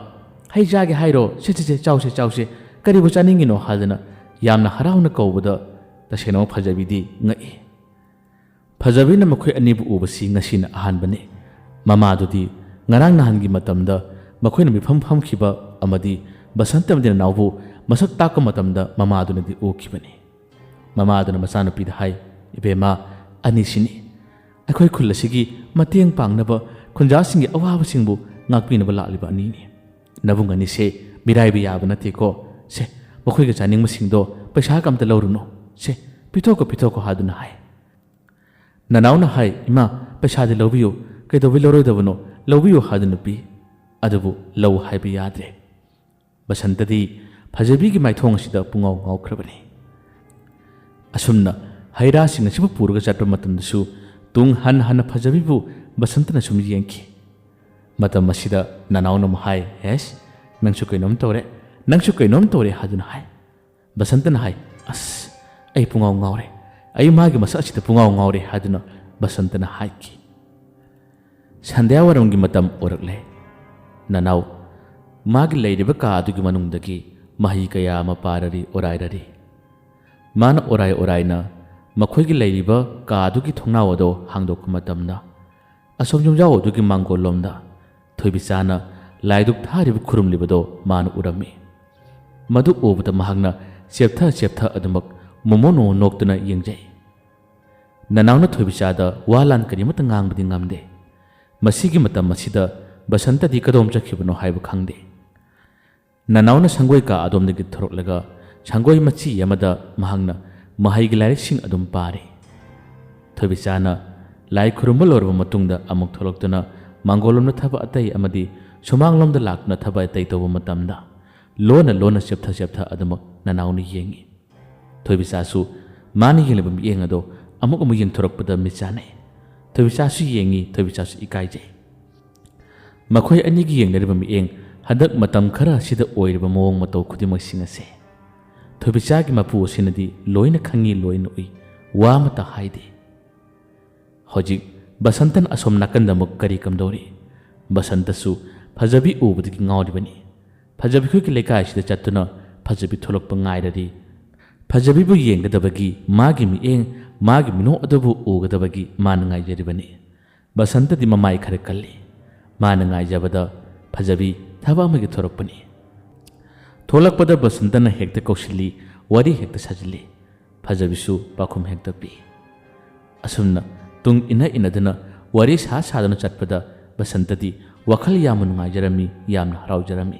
ꯍꯩ ꯆꯥꯒꯦ ꯍꯥꯏꯔꯣ ꯁꯦ ꯆꯥꯎꯁꯦ ꯆꯥꯎꯁꯦ ꯀꯔꯤꯕꯨ ꯆꯥꯅꯤꯡꯉꯤꯅꯣ ꯍꯥꯏꯗꯨꯅ ꯌꯥꯝꯅ ꯍꯔꯥꯎꯅ ꯀꯧꯕꯗ ꯇꯁꯦꯡꯅꯃꯛ ꯐꯖꯕꯤꯗꯤ ꯉꯛꯏ ꯐꯖꯕꯤꯅ ꯃꯈꯣꯏ ꯑꯅꯤꯕꯨ ꯎꯕꯁꯤ ꯉꯁꯤꯅ ꯑꯍꯥꯟꯕꯅꯤ ꯃꯃꯥꯗꯨꯗꯤ ꯉꯔꯥꯡ ꯅꯍꯥꯟꯒꯤ ꯃꯇꯝꯗ ꯃꯈꯣꯏꯅ ꯃꯤꯐꯝ ꯐꯝꯈꯤꯕ ꯑꯃꯗꯤ ꯕꯁꯟꯇ ꯑꯃꯗꯤ ꯅꯅꯥꯎꯕꯨ ꯃꯁꯛ ꯇꯥꯛꯄ ꯃꯇꯝꯗ ꯃꯃꯥꯗꯨꯅꯗꯤ ꯎꯈꯤꯕꯅꯤ ꯃꯃꯥꯗꯨꯅ ꯃꯆꯥꯅꯨꯄꯤꯗ ꯍꯥꯏ ꯏꯕꯦꯝꯃ ꯑꯅꯤꯁꯤꯅꯤ ꯑꯩꯈꯣꯏ ꯈꯨꯜ ꯑꯁꯤꯒꯤ ꯃꯇꯦꯡ ꯄꯥꯡꯅꯕ ꯈꯨꯟꯖꯥꯁꯤꯡꯒꯤ ꯑꯋꯥꯕꯁꯤꯡꯕꯨ ꯉꯥꯛꯄꯤꯅꯕ ꯂꯥꯛꯂꯤꯕ ꯑꯅꯤꯅꯤ ꯅꯕꯨꯡ ꯑꯅꯤꯁꯦ ꯃꯤꯔꯥꯏꯕ ꯌꯥꯕ ꯅꯠꯇꯦꯀꯣ ꯁꯦ ꯃꯈꯣꯏꯒ ꯆꯥꯅꯤꯡꯕꯁꯤꯡꯗꯣ ꯄꯩꯁꯥꯒ ꯑꯝꯇ ꯂꯧꯔꯨꯅꯨ ꯁꯦ ꯄꯤꯊꯣꯛꯀꯣ ꯍꯥꯏꯗꯨꯅ ꯍꯥꯏ ꯅꯅꯥꯎꯅ ꯍꯥꯏ ꯏꯃꯥ ꯄꯩꯁꯥꯗꯤ ꯂꯧꯕꯤꯌꯨ ꯀꯩꯗꯧꯕꯩ ꯂꯧꯔꯣꯏꯗꯕꯅꯣ ꯂꯧꯕꯤꯌꯨ ꯍꯥꯏꯗꯨꯅ ꯄꯤ ꯑꯗꯨꯕꯨ ꯂꯧ ꯍꯥꯏꯕ ꯌꯥꯗ꯭ꯔꯦ बसंतदी फजबीगी माइथोंग असिदा पुंगाव गावख्रबनी असुमना हैरासिंग असिबु पुरगा चटपा मतमदसु तुंग हन हन फजबीबु बसंतना सुम येंखि मतम असिदा ननाउना हाय हेस नंगसु कइनोम तोरे हादुना हाय बसंतना हाय अस अई पुंगाव गावरे अई मागी मसा असिदा पुंगाव गावरे हादुना बसंतना हायखि संध्यावरमगी मतम ओरकले ननाउ मागी लेरिबा कादुगी मनुंगदगी मही कया अमा पाररी ओराइररी माना ओराइना मखोइगी लेरिबा कादुगी थोंनाव अदो हांगदोकपा मतमना असोम युमजाव अदुगी मांगोललोमदा थोइबिचाना लाइदुक थारिबा खुरुमलिबदो माना उरम्मी मदु उबदा महांगना चेप्था अदुमक मोमोनो नोक्तुना येंगजै ननाउना थोइबिचादा वालान करिमता ngangbadi ngamde मसीगी मतम मसीदा बसंतदी कदोम चखिबनो हाइबा खंगदे ननाउना संगोई का अदोमदगी थोरकलगा संगोई मची यमदा महांगना महाइगी लाइरिकसिंग अदुम पारे थोबिचाना लाई खुरुमबा लोरबा मतुंगदा अमुक थोलक्तुना मांगोलमना थबा अतै अमदी सुमांगलोमदा लाक्ना थबा अतै तौबा मतमदा लोना चेप्था अदुमक ननाउना येंगी थोबिचासु मानि येंगलिबा मियेंग अदो अमुक येंग थोरकपदा मिचाने थोबिचासु येंगी थोबिचासु इकाइजै मखोई अनिगी येंगनरिबा मियेंग हदक मतम खरा सिदा ओइरबा मोंग मतौ खुदिमसिंग असे थोबिचागी मपु असिनदी लोइना खंगी लोइना उइ वा मता हाइदे हजिक बसंतन असोम नाकंदा मुक करी कमदोरी बसंतसु फजबी उबदगी ngawribani फजबी खुकी लेकाय सिदा चत्तुना फजबी थोलकपा ngairari फजबीबु येंगदबगी मागी मियेंग मागी मिनो अदबु उगदबगी मान ngaijribani बसंतदी ममाई खरे कल्ली मान ngaijabada फजबी थबा अमगी थोरकपनी थोलकपदा बसंतना हेक्ता कौशिली वारी हेक्ता सजिली फजबीसु पाखुम हेक्ता पी असुमना तुंग इनदना वारी सादना चटपदा बसंतदी वखल यामन नुंगाइजरमी यामना हराउजरमी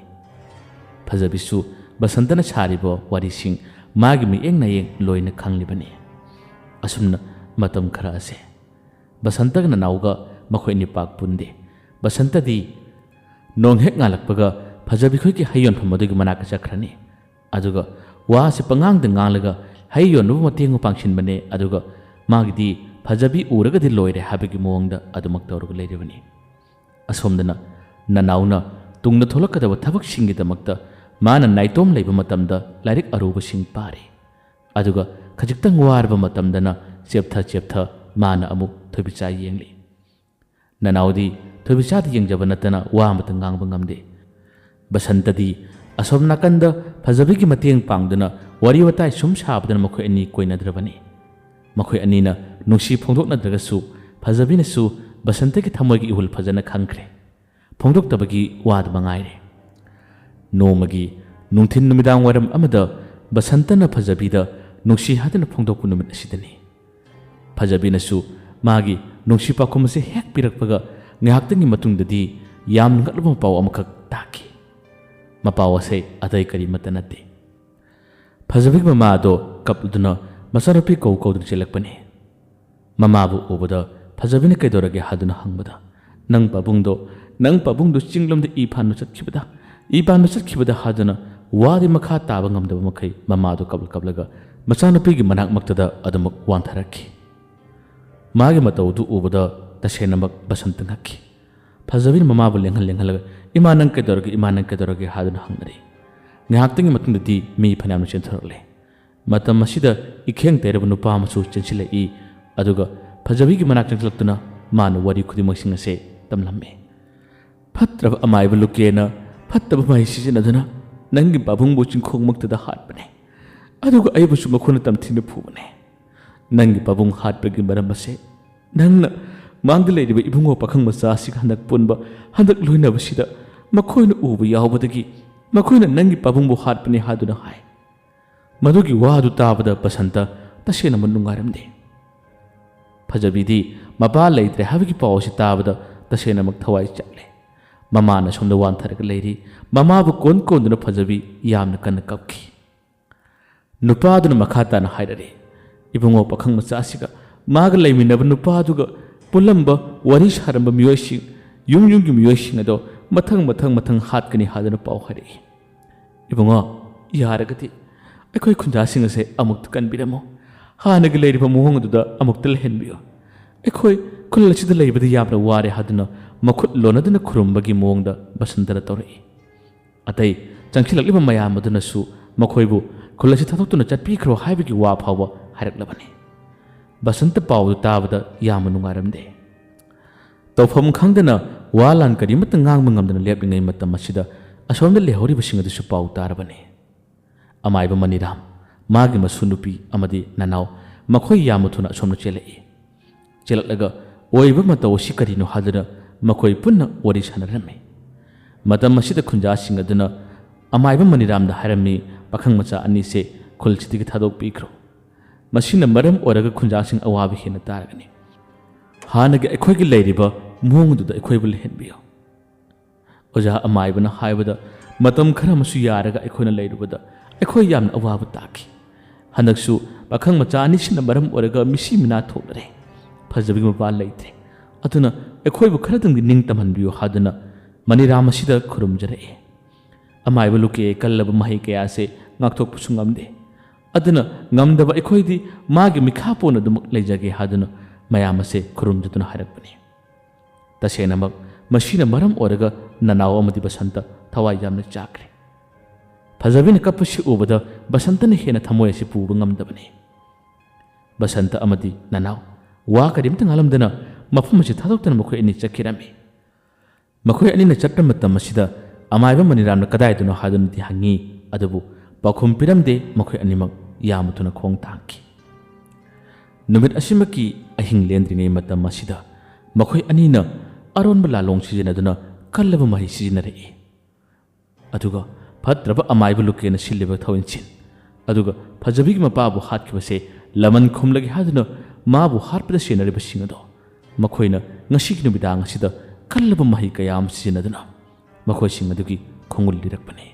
फजबीसु बसंतना सारिबो वारीसिंग मागी मियेंग नायेंग लोइना खंगलिबनी असुमना मतम खरा असे बसंतगना नाउगा मखोइनि पाक पुंदे बसंतदी नोंग हेक ngalakpaga फजबी खोइकी हैयोन फमदगी मनाका चखरनी अदुगा वासे पंगांगदा ngalगा हैयोन नु मतेंग पांगसिनबने अदुगा मागिदी फजबी उरगदी लोइरे हाबगी मोंगदा अदुमक तौरगा लेरिबनी असोमदना ननाउना तुंगना थोलकदबा थबकसिंगीदमक्ता माना नाइतोम लेबा मतमदा लाइरिक अरुबसिंग पारे अदुगा खजिक्तंग वारबा मतमदना चेप्था माना अमुक थोबिचा येंगली ननाउदी थोबिचाद येंगजबा नतना वा मत ngangbा ngamde बसंतदी असोम नाकंदा फजबीगी मतेंग पांगदना वारी वताई सुम साबदना मखोय अनि कोइनद्रबनी मखोय अनिना नुंसी फोंदोकनद्रगसु फजबीनसु बसंतगी थमोयगी इहुल फजना खंगख्रे फोंदोकतबगी वाद मंगाइरे नोमगी नुंथिन नुमिदांग वारम अमदा बसंतना फजबीदा नुंसी हादना फोंदोकपु नुमित असिदनी ꯐꯖꯕꯤꯅꯁꯨ ꯃꯥꯒꯤ ꯅꯨꯡꯁꯤ ꯄꯥꯎꯈꯨꯝ ꯑꯁꯤ ꯍꯦꯛ ꯄꯤꯔꯛꯄꯒ ꯉꯥꯏꯍꯥꯛꯇꯪꯒꯤ ꯃꯇꯨꯡꯗꯗꯤ ꯌꯥꯝꯅ ꯉꯛꯂꯕ ꯃꯄꯥꯎ ꯑꯃꯈꯛ ꯇꯥꯈꯤ꯫ ꯃꯄꯥꯎ ꯑꯁꯤ ꯑꯇꯩ ꯀꯔꯤꯃꯠꯇ ꯅꯠꯇꯦ꯫ ꯐꯖꯕꯤꯒꯤ ꯃꯃꯥ ꯑꯗꯣ ꯀꯞꯂꯗꯨꯅ ꯃꯆꯥꯅꯨꯄꯤ ꯀꯧꯗꯨꯅ ꯆꯦꯜꯂꯛꯄꯅꯤ꯫ ꯃꯃꯥꯕꯨ ꯎꯕꯗ ꯐꯖꯕꯤꯅ ꯀꯩꯗꯧꯔꯒꯦ ꯍꯥꯏꯗꯨꯅ ꯍꯪꯕꯗ ꯅꯪ ꯄꯥꯕꯨꯡꯗꯣ ꯆꯤꯡꯂꯣꯝꯗ ꯏ ꯐꯥꯟꯕ ꯆꯠꯈꯤꯕꯗ ꯍꯥꯏꯗꯨꯅ ꯋꯥꯗꯤ ꯃꯈꯥ ꯇꯥꯕ ꯉꯝꯗꯕ ꯃꯈꯩ ꯃꯃꯥꯗꯣ ꯀꯞꯂꯒ ꯃꯆꯥꯅꯨꯄꯤꯒꯤ ꯃꯅꯥꯛꯃꯛꯇꯗ ꯑꯗꯨꯃꯛ ꯋꯥꯟꯊꯔꯛꯈꯤ꯫ ꯃꯥꯒꯤ ꯃꯇꯧꯗꯨ ꯎꯕꯗ ꯇꯁꯦꯡꯅꯃꯛ ꯕꯁꯟꯇ ꯉꯛꯈꯤ꯫ ꯐꯖꯕꯤꯅ ꯃꯃꯥꯕꯨ ꯂꯦꯡꯍꯜꯂꯒ ꯏꯃꯥ ꯅꯪ ꯀꯩꯗꯧꯔꯒꯦ ꯍꯥꯏꯗꯨꯅ ꯍꯪꯅꯔꯤ꯫ ꯉꯥꯏꯍꯥꯛꯇꯪꯒꯤ ꯃꯇꯨꯡꯗꯗꯤ ꯃꯤ ꯐꯅꯌꯥꯝꯅ ꯆꯦꯟꯊꯣꯔꯛꯂꯦ꯫ ꯃꯇꯝ ꯑꯁꯤꯗ ꯏꯈꯦꯡ ꯇꯩꯔꯕ ꯅꯨꯄꯥ ꯑꯃꯁꯨ ꯆꯦꯟꯁꯤꯜꯂꯛꯏ꯫ ꯑꯗꯨꯒ ꯐꯖꯕꯤꯒꯤ ꯃꯅꯥꯛ ꯆꯪꯁꯤꯜꯂꯛꯇꯨꯅ ꯃꯥꯅ ꯋꯥꯔꯤ ꯈꯨꯗꯤꯡꯃꯛꯁꯤꯡ ꯑꯁꯦ ꯇꯝꯂꯝꯃꯤ꯫ ꯐꯠꯇ꯭ꯔꯕ ꯑꯃꯥꯏꯕ ꯂꯨꯀꯦꯅ ꯐꯠꯇꯕ ꯃꯍꯩ ꯁꯤꯖꯤꯟꯅꯗꯨꯅ ꯅꯪꯒꯤ ꯄꯥꯕꯨꯡꯕꯨ ꯆꯤꯡꯈꯣꯡꯃꯛꯇꯗ ꯍꯥꯠꯄꯅꯦ, ꯑꯗꯨꯒ ꯑꯩꯕꯨꯁꯨ ꯃꯈꯣꯏꯅ ꯇꯝꯊꯤꯅ ꯐꯨꯕꯅꯦ꯫ ꯅꯪꯒꯤ ꯄꯥꯕꯨꯡ ꯍꯥꯠꯄꯒꯤ ꯃꯔꯝ ꯑꯁꯦ ꯅꯪꯅ ꯃꯥꯡꯗ ꯂꯩꯔꯤꯕ ꯏꯕꯨꯡꯉꯣ ꯄꯥꯈꯪ ꯃꯆꯥꯁꯤꯒ ꯍꯟꯗꯛ ꯂꯣꯏꯅꯕꯁꯤꯗ ꯃꯈꯣꯏꯅ ꯎꯕ ꯌꯥꯎꯕꯗꯒꯤ ꯃꯈꯣꯏꯅ ꯅꯪꯒꯤ ꯄꯥꯕꯨꯡꯕꯨ ꯍꯥꯠꯄꯅꯦ ꯍꯥꯏꯗꯨꯅ ꯍꯥꯏ꯫ ꯃꯗꯨꯒꯤ ꯋꯥꯗꯨ ꯇꯥꯕꯗ ꯕꯁꯟꯇ ꯇꯁꯦꯡꯅꯃꯛ ꯅꯨꯡꯉꯥꯏꯔꯝꯗꯦ꯫ ꯐꯖꯕꯤꯗꯤ ꯃꯄꯥ ꯂꯩꯇ꯭ꯔꯦ ꯍꯥꯏꯕꯒꯤ ꯄꯥꯎ ꯑꯁꯤ ꯇꯥꯕꯗ ꯇꯁꯦꯡꯅꯃꯛ ꯊꯋꯥꯏ ꯆꯥꯛꯂꯦ꯫ ꯃꯃꯥꯅ ꯁꯣꯝꯗ ꯋꯥꯟꯊꯔꯒ ꯂꯩꯔꯤ꯫ ꯃꯃꯥꯕꯨ ꯀꯣꯟꯗꯨꯅ ꯐꯖꯕꯤ ꯌꯥꯝꯅ ꯀꯟꯅ ꯀꯞꯈꯤ꯫ ꯅꯨꯄꯥꯗꯨꯅ ꯃꯈꯥ ꯇꯥꯅ ꯍꯥꯏꯔꯛꯏ, ꯏꯕꯨꯡꯉꯣ ꯄꯥꯈꯪ ꯃꯆꯥꯁꯤꯒ ꯃꯥꯒ ꯂꯩꯃꯤꯟꯅꯕ ꯅꯨꯄꯥꯗꯨꯒ ꯄꯨꯜꯂꯝꯕ ꯋꯥꯔꯤ ꯁꯥꯔꯝꯕ ꯃꯤꯑꯣꯏꯁꯤꯡ, ꯌꯨꯝꯒꯤ ꯃꯤꯑꯣꯏꯁꯤꯡ ꯑꯗꯣ ꯃꯊꯪ ꯍꯥꯠꯀꯅꯤ ꯍꯥꯏꯗꯨꯅ ꯄꯥꯎ ꯍꯥꯏꯔꯛꯏ꯫ ꯏꯕꯨꯡꯉꯣ, ꯌꯥꯔꯒꯗꯤ ꯑꯩꯈꯣꯏ ꯈꯨꯟꯖꯥꯁꯤꯡ ꯑꯁꯦ ꯑꯃꯨꯛꯇ ꯀꯟꯕꯤꯔꯝꯃꯣ, ꯍꯥꯟꯅꯒꯤ ꯂꯩꯔꯤꯕ ꯃꯑꯣꯡ ꯑꯗꯨꯗ ꯑꯃꯨꯛꯇ ꯂꯩꯍꯟꯕꯤꯌꯨ꯫ ꯑꯩꯈꯣꯏ ꯈꯨꯜ ꯑꯁꯤꯗ ꯂꯩꯕꯗ ꯌꯥꯝꯅ ꯋꯥꯔꯦ ꯍꯥꯏꯗꯨꯅ ꯃꯈꯨꯠ ꯂꯣꯟꯅꯗꯨꯅ ꯈꯨꯔꯨꯝꯕꯒꯤ ꯃꯑꯣꯡꯗ ꯕꯁꯟꯇꯅ ꯇꯧꯔꯛꯏ꯫ ꯑꯇꯩ ꯆꯪꯁꯤꯜꯂꯛꯂꯤꯕ ꯃꯌꯥꯝ ꯑꯗꯨꯅꯁꯨ ꯃꯈꯣꯏꯕꯨ ꯈꯨꯜ ꯑꯁꯤ ꯊꯥꯗꯣꯛꯇꯨꯅ ꯆꯠꯄꯤꯈ꯭ꯔꯣ ꯍꯥꯏꯕꯒꯤ ꯋꯥ ꯐꯥꯎꯕ ꯍꯥꯏꯔꯛꯂꯕꯅꯤ꯫ ꯕꯁꯟꯇ ꯄꯥꯎꯗꯨ ꯇꯥꯕꯗ ꯌꯥꯝꯅ ꯅꯨꯡꯉꯥꯏꯔꯝꯗꯦ꯫ ꯇꯧꯐꯝ ꯈꯪꯗꯅ ꯋꯥ ꯂꯥꯟ ꯀꯔꯤꯃꯠꯇ ꯉꯥꯡꯕ ꯉꯝꯗꯅ ꯂꯦꯞꯂꯤꯉꯩ ꯃꯇꯝ ꯑꯁꯤꯗ ꯑꯁꯣꯝꯗ ꯂꯩꯍꯧꯔꯤꯕꯁꯤꯡ ꯑꯗꯨꯁꯨ ꯄꯥꯎ ꯇꯥꯔꯕꯅꯤ꯫ ꯑꯃꯥꯏꯕ ꯃꯅꯤꯔꯥꯝ, ꯃꯥꯒꯤ ꯃꯁꯨ ꯅꯨꯄꯤ ꯑꯃꯗꯤ ꯅꯅꯥꯎ, ꯃꯈꯣꯏ ꯌꯥꯝꯅ ꯊꯨꯅ ꯑꯁꯣꯝꯗ ꯆꯦꯜꯂꯛꯏ꯫ ꯆꯦꯜꯂꯛꯂꯒ ꯑꯣꯏꯕ ꯃꯇꯧ ꯑꯁꯤ ꯀꯔꯤꯅꯣ ꯍꯥꯏꯗꯨꯅ ꯃꯈꯣꯏ ꯄꯨꯟꯅ ꯋꯥꯔꯤ ꯁꯥꯟꯅꯔꯝꯃꯤ꯫ ꯃꯇꯝ ꯑꯁꯤꯗ ꯈꯨꯟꯖꯥꯁꯤꯡ ꯑꯗꯨꯅ ꯑꯃꯥꯏꯕ ꯃꯅꯤꯔꯥꯝꯗ ꯍꯥꯏꯔꯝꯃꯤ, ꯄꯥꯈꯪ ꯃꯆꯥ ꯑꯅꯤꯁꯦ ꯈꯨꯜꯁꯤꯗꯒꯤ ꯊꯥꯗꯣꯛꯄꯤꯈ꯭ꯔꯣ꯫ ꯃꯁꯤꯅ ꯃꯔꯝ ꯑꯣꯏꯔꯒ ꯈꯨꯟꯖꯥꯁꯤꯡ ꯑꯋꯥꯕ ꯍꯦꯟꯅ ꯇꯥꯔꯒꯅꯤ꯫ ꯍꯥꯟꯅꯒꯤ ꯑꯩꯈꯣꯏꯒꯤ ꯂꯩꯔꯤꯕ ꯃꯑꯣꯡ ꯑꯗꯨꯗ ꯑꯩꯈꯣꯏꯕꯨ ꯂꯩꯍꯟꯕꯤꯌꯨ꯫ ꯑꯣꯖꯥ ꯑꯃꯥꯏꯕꯅ ꯍꯥꯏꯕꯗ ꯃꯇꯝ ꯈꯔ ꯑꯃꯁꯨ ꯌꯥꯔꯒ ꯑꯩꯈꯣꯏꯅ ꯂꯩꯔꯨꯕꯗ ꯑꯩꯈꯣই ꯌꯥꯝꯅ ꯑꯋꯥꯕ ꯇꯥꯈꯤ꯫ ꯍꯟꯗꯛꯁꯨ ꯄꯥꯈꯪ ꯃꯆꯥ ꯑꯅꯤꯁꯤꯅ ꯃꯔꯝ ꯑꯣꯏꯔꯒ ꯃꯤꯁꯤ ꯃꯤꯅꯥ ꯊꯣꯛꯂꯔꯦ꯫ ꯐꯖꯕꯤꯒꯤ ꯃꯄꯥ ꯂꯩꯇ꯭ꯔꯦ, ꯑꯗꯨꯅ ꯑꯩꯈꯣꯏꯕꯨ ꯈꯔꯗꯪꯗꯤ ꯅꯤꯡꯇꯝꯍꯟꯕꯤꯌꯨ ꯍꯥꯏꯗꯨꯅ ꯃꯅꯤꯔꯥꯝ ꯑꯁꯤꯗ ꯈꯨꯔꯨꯝꯖꯔꯛꯏ꯫ ꯑꯃꯥꯏꯕ ꯂꯨꯀꯦ ꯀꯜꯂꯕ ꯃꯍꯩ ꯀꯌꯥꯁꯦ ꯉꯥꯛꯊꯣꯛꯄꯁꯨ ꯉꯝꯗꯦ, ꯑꯗꯨꯅ ꯉꯝꯗꯕ ꯑꯩꯈꯣꯏꯗꯤ ꯃꯥꯒꯤ ꯃꯤꯈꯥ ꯄꯣꯟꯅ ꯑꯗꯨꯃꯛ ꯂꯩꯖꯒꯦ ꯍꯥꯏꯗꯨꯅ ꯃꯌꯥꯝ ꯑꯁꯦ ꯈꯨꯔꯨꯝꯖꯗꯨꯅ ꯍꯥꯏꯔꯛꯄꯅꯤ꯫ ꯇꯁꯦꯡꯅꯃꯛ ꯃꯁꯤꯅ ꯃꯔꯝ ꯑꯣꯏꯔꯒ ꯅꯅꯥꯎ ꯑꯃꯗꯤ ꯕꯁꯟꯇ ꯊꯋꯥꯏ ꯌꯥꯝꯅ ꯆꯥꯛꯈ꯭ꯔꯦ꯫ ꯐꯖꯕꯤꯅ ꯀꯞꯄꯁꯤ ꯎꯕꯗ ꯕꯁꯟꯇꯅ ꯍꯦꯟꯅ ꯊꯃꯣꯏ ꯑꯁꯤ ꯄꯨꯕ ꯉꯝꯗꯕꯅꯤ꯫ ꯕꯁꯟꯇ ꯑꯃꯗꯤ ꯅꯅꯥꯎ ꯋꯥ ꯀꯔꯤꯝꯇ ꯉꯥꯡꯂꯝꯗꯅ ꯃꯐꯝ ꯑꯁꯤ ꯊꯥꯗꯣꯛꯇꯨꯅ ꯃꯈꯣꯏ ꯑꯅꯤ ꯆꯠꯈꯤꯔꯝꯃꯤ꯫ ꯃꯈꯣꯏ ꯑꯅꯤꯅ ꯆꯠꯄ ꯃꯇꯝ ꯑꯁꯤꯗ ꯑꯃꯥꯏꯕ ꯃꯅꯤꯔꯥꯝꯅ ꯀꯗꯥꯏꯗꯅꯣ ꯍꯥꯏꯗꯨꯅꯗꯤ ꯍꯪꯉꯤ, ꯑꯗꯨꯕꯨ ꯄꯥꯎꯈꯨꯝ ꯄꯤꯔꯝꯗꯦ꯫ ꯃꯈꯣꯏ ꯑꯅꯤꯃꯛ ꯌꯥꯝꯅ ꯊꯨꯅ ꯈꯣꯡ ꯊꯥꯡꯈꯤ꯫ ꯅꯨꯃꯤꯠ ꯑꯁꯤꯃꯛꯀꯤ ꯑꯍꯤꯡ ꯂꯦꯟꯗ꯭ꯔꯤꯉꯩ ꯃꯇꯝ ꯑꯁꯤꯗ ꯃꯈꯣꯏ ꯑꯅꯤꯅ ꯑꯔꯣꯟꯕ ꯂꯥꯂꯣꯡ ꯁꯤꯖꯤꯟꯅꯗꯨꯅ ꯀꯜꯂꯕ ꯃꯍꯩ ꯁꯤꯖꯤꯟꯅꯔꯛꯏ꯫ ꯑꯗꯨꯒ ꯐꯠꯇ꯭ꯔꯕ ꯑꯃꯥꯏꯕ ꯂꯨꯀꯦꯅ ꯁꯤꯜꯂꯤꯕ ꯊꯧꯑꯣꯏꯟꯁꯤꯟ, ꯑꯗꯨꯒ ꯐꯖꯕꯤꯒꯤ ꯃꯄꯥꯕꯨ ꯍꯥꯠꯈꯤꯕꯁꯦ ꯂꯃꯟ ꯈꯨꯝꯂꯒꯦ ꯍꯥꯏꯗꯨꯅ ꯃꯥꯕꯨ ꯍꯥꯠꯄꯗ ꯁꯦꯟꯅꯔꯤꯕꯁꯤꯡ ꯑꯗꯣ ꯃꯈꯣꯏꯅ ꯉꯁꯤꯒꯤ ꯅꯨꯃꯤꯗꯥꯡ ꯑꯁꯤꯗ ꯀꯜꯂꯕ ꯃꯍꯩ ꯀꯌꯥ ꯑꯃ ꯁꯤꯖꯤꯟꯅꯗꯨꯅ ꯃꯈꯣꯏꯁꯤꯡ ꯑꯗꯨꯒꯤ ꯈꯣꯡꯒꯨꯜ ꯂꯤꯔꯛꯄꯅꯤ꯫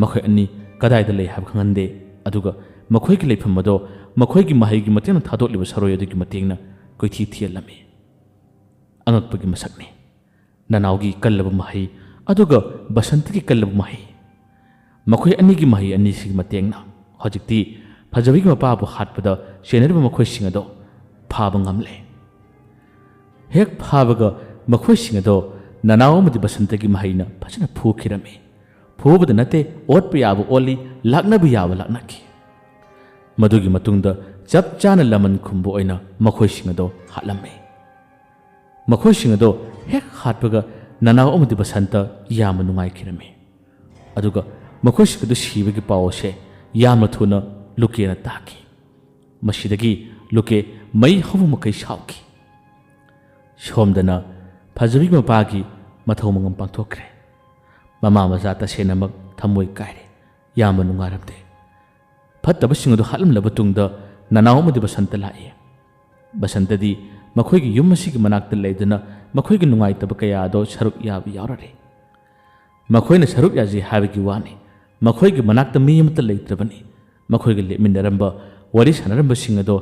ꯃꯈꯣꯏ ꯑꯅꯤ ꯀꯗꯥꯏꯗ ꯂꯩ ꯍꯥꯏꯕ ꯈꯪꯍꯟꯗꯦ, ꯑꯗꯨꯒ ꯃꯈꯣꯏꯒꯤ ꯂꯩꯐꯝ ꯑꯗꯣ ꯃꯈꯣꯏꯒꯤ ꯃꯍꯩꯒꯤ ꯃꯇꯦꯡꯅ ꯊꯥꯗꯣꯛꯂꯤꯕ ꯁꯔꯣꯏ ꯑꯗꯨꯒꯤ ꯃꯇꯦꯡꯅ ꯀꯣꯏꯊꯤ ꯊꯤꯍꯜꯂꯝꯃꯤ꯫ ꯑꯉꯛꯄꯒꯤ ꯃꯁꯛꯅꯤ꯫ ꯅꯅꯥꯎꯒꯤ ꯀꯜꯂꯕ ꯃꯍꯩ ꯑꯗꯨꯒ ꯕꯁꯟꯇꯒꯤ ꯀꯜꯂꯕ ꯃꯍꯩ, ꯃꯈꯣꯏ ꯑꯅꯤꯒꯤ ꯃꯍꯩ ꯑꯅꯤꯁꯤꯒꯤ ꯃꯇꯦꯡꯅ ꯍꯧꯖꯤꯛꯇꯤ ꯐꯖꯕꯤꯒꯤ ꯃꯄꯥꯕꯨ ꯍꯥꯠꯄꯗ ꯁꯦꯟꯅꯔꯤꯕ ꯃꯈꯣꯏꯁꯤꯡ ꯑꯗꯣ ꯐꯥꯕ ꯉꯝꯂꯦ꯫ ꯍꯦꯛ ꯐꯥꯕꯒ ꯃꯈꯣꯏꯁꯤꯡ ꯑꯗꯣ ꯅꯅꯥꯎ ꯑꯃꯗꯤ ꯕꯁꯟꯇꯒꯤ ꯃꯍꯩꯅ ꯐꯖꯅ ꯐꯨꯈꯤꯔꯝꯃꯤ꯫ ꯐꯨꯕꯗ ꯅꯠꯇꯦ, ꯑꯣꯠꯄ ꯌꯥꯕ ꯑꯣꯠꯂꯤ, ꯂꯥꯛꯅꯕ ꯌꯥꯕ ꯂꯥꯛꯅꯈꯤ꯫ ꯃꯗꯨꯒꯤ ꯃꯇꯨꯡꯗ ꯆꯞ ꯆꯥꯅ ꯂꯃꯟ ꯈꯨꯝꯕ ꯑꯣꯏꯅ ꯃꯈꯣꯏꯁꯤꯡ ꯑꯗꯣ ꯍꯥꯠꯂꯝꯃꯤ꯫ ꯃꯈꯣꯏꯁꯤꯡ ꯑꯗꯣ ꯍꯦꯛ ꯍꯥꯠꯄꯒ ꯅꯅꯥꯎ ꯑꯃꯗꯤ ꯕꯁꯟꯇ ꯌꯥꯝꯅ ꯅꯨꯡꯉꯥꯏꯈꯤꯔꯝꯃꯤ꯫ ꯑꯗꯨꯒ ꯃꯈꯣꯏꯁꯤꯡ ꯑꯗꯨ ꯁꯤꯕꯒꯤ ꯄꯥꯎ ꯑꯁꯦ ꯌꯥꯝꯅ ꯊꯨꯅ ꯂꯨꯀꯦꯅ ꯇꯥꯈꯤ꯫ ꯃꯁꯤꯗꯒꯤ ꯂꯨꯀꯦ ꯃꯩ ꯍꯧꯕ ꯃꯈꯩ ꯁꯥꯎꯈꯤ꯫ ꯁꯣꯝꯗꯅ ꯐꯖꯕꯤꯒꯤ ꯃꯄꯥꯒꯤ ꯃꯊꯧ ꯃꯉꯝ ꯄꯥꯡꯊꯣꯛꯈ꯭ꯔꯦ꯫ ꯃꯃꯥ ꯃꯆꯥ ꯇꯁꯦꯡꯅꯃꯛ ꯊꯃꯣꯏ ꯀꯥꯏꯔꯦ, ꯌꯥꯝꯅ ꯅꯨꯡꯉꯥꯏꯔꯝꯗꯦ꯫ ꯐꯠꯇꯕꯁꯤꯡ ꯑꯗꯨ ꯍꯥꯠꯂꯝꯂꯕ ꯇꯨꯡꯗ ꯅꯅꯥꯎ ꯑꯃꯗꯤ ꯕꯁꯟꯇ ꯂꯥꯛꯏ꯫ बसंतदी मखोइगी युम असिगी मनाक्ता लेदुना मखोइगी नुंगाइतब कयादो सरुक याबि यावररे मखोइना सरुक याजी हाबिगी वानी मखोइगी मनाक्ता मी अमता लेत्रबनी मखोइगी लेमिनरंबा वरी सानरंबसिंग अदो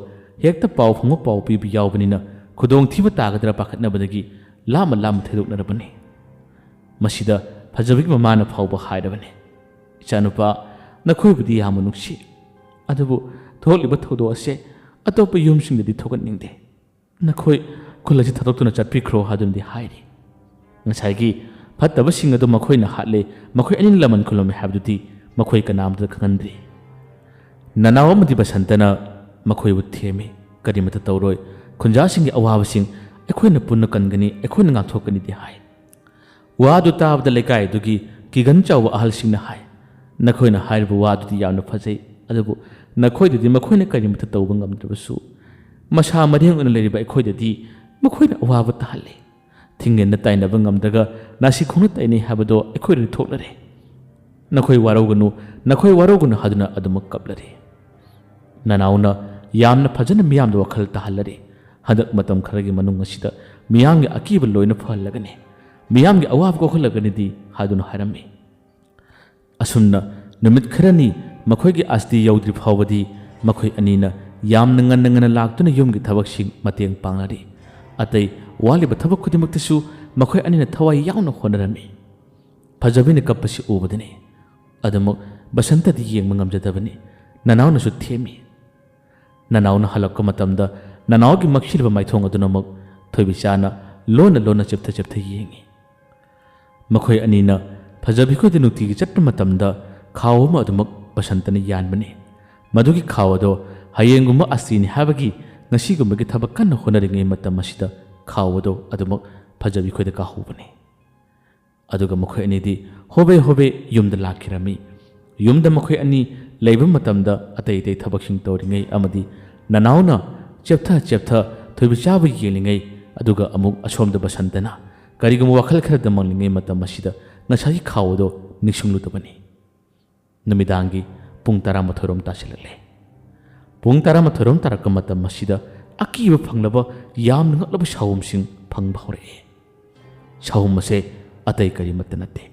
हेक्ता पाव फंगो पाव पीबि यावबनिना खुदोंग थीबा तागदरा पाखतनबदगी लाम लाम थेदोकनरबनी मसिदा फजबिगी ममाना फावबा हायरबनी इचानुपा नखोइबुदी यामु नुक्सी अदुबु थोलिबा थौदो असे अतोप युमसिंगदि थोगतनिंगदे नखोइ खुलजी थदोक्तुना चटपिख्रो हादुनदि हायरि ngसाइगी फत्तबसिंग अदु मखोइना हाले मखोइ अनिन लमन खुलमे हाबदुदि मखोइ कनामद खंगनद्रि ननाव अमदि बसंतना मखोइबु थेमे करिमत तौरोय खुंजासिंगी अवाबसिंग एखोइना पुन्न कनगनी एखोइना ngathokani दि हाय वादु ताबद लेकाय दुगी किगन चाव अहलसिंगना हाय नखोइना हायरबु वादुदि यामना फजै अदुबु नखोइददि मखोइना करिमत तौब ngamद्रबसु मसा मरेंग उन लेरिबा एखोइददि मखोइना अवाब ताहले थिंगेन ताइनब ngamdaga nasi khongna taini habado एखोइदि थोकलरे नखोइ वारोगनु haduna aduma kaplare ननाउना यामना फजन मियाम वखल ताहलरे हदक मतम खरगी मनुंग असिदा मियाम अकीब लोइना फहलगने मियाम अवाब कोखलगनिदि हादुन हारम्मी असुमना नुमित खरनी मखोइगी आस्ति यौद्रि फावबदि मखोइ अनीना यामना ngana लाक्तुना युमगी थबकसिंग मतेंग पांगनारि अतै वालिबा थबक खुदिमक्तसु मखोइ अनीना थवाइ यावना होनरम्मी फजबिना कप्पसि उबदने अदमु बसंतदि येंग ngamjadabani ननाउनसु थेमी ननाउना हलक्क मतमदा ननाउगी मक्सिलबा माइथोंग अदुनमक थोइबिचाना लोना चेप्था येंगी मखोइ अनीना फजबिखोदि नुतिगी चट्ट मतमदा खाव अमा अदुमक बसंतना यानबने मदुगी खावदो हयेंगुमा अस्तिनि हाबगी ngasiगुमगी थबक कन्न होनरिङै मतम असिदा खावदो अदुमक फजबिखोदि काहुबने अदुगा मखोइ अनीदि होबे युमदा लाखिरमी युमदा मखोइ अनी लेब मतमदा अतै थबकसिंग तौरिङै अमदि ननाउना चेप्था थोइबिचाब येलिङै अदुगा अमुक असोमदा बसंतना करिगुम वखल खरदा मंलिङै मतम असिदा ngसाइ खावदो निसुंगलुतबनी नमिदांगी पुंग 11 रोम तासिलले पुंग 11 रोम तारक मतम असिदा अकीब फंगलब याम ngakलब सावुमसिंग फंगबा हौरे सावुमसे अतै करिमत नते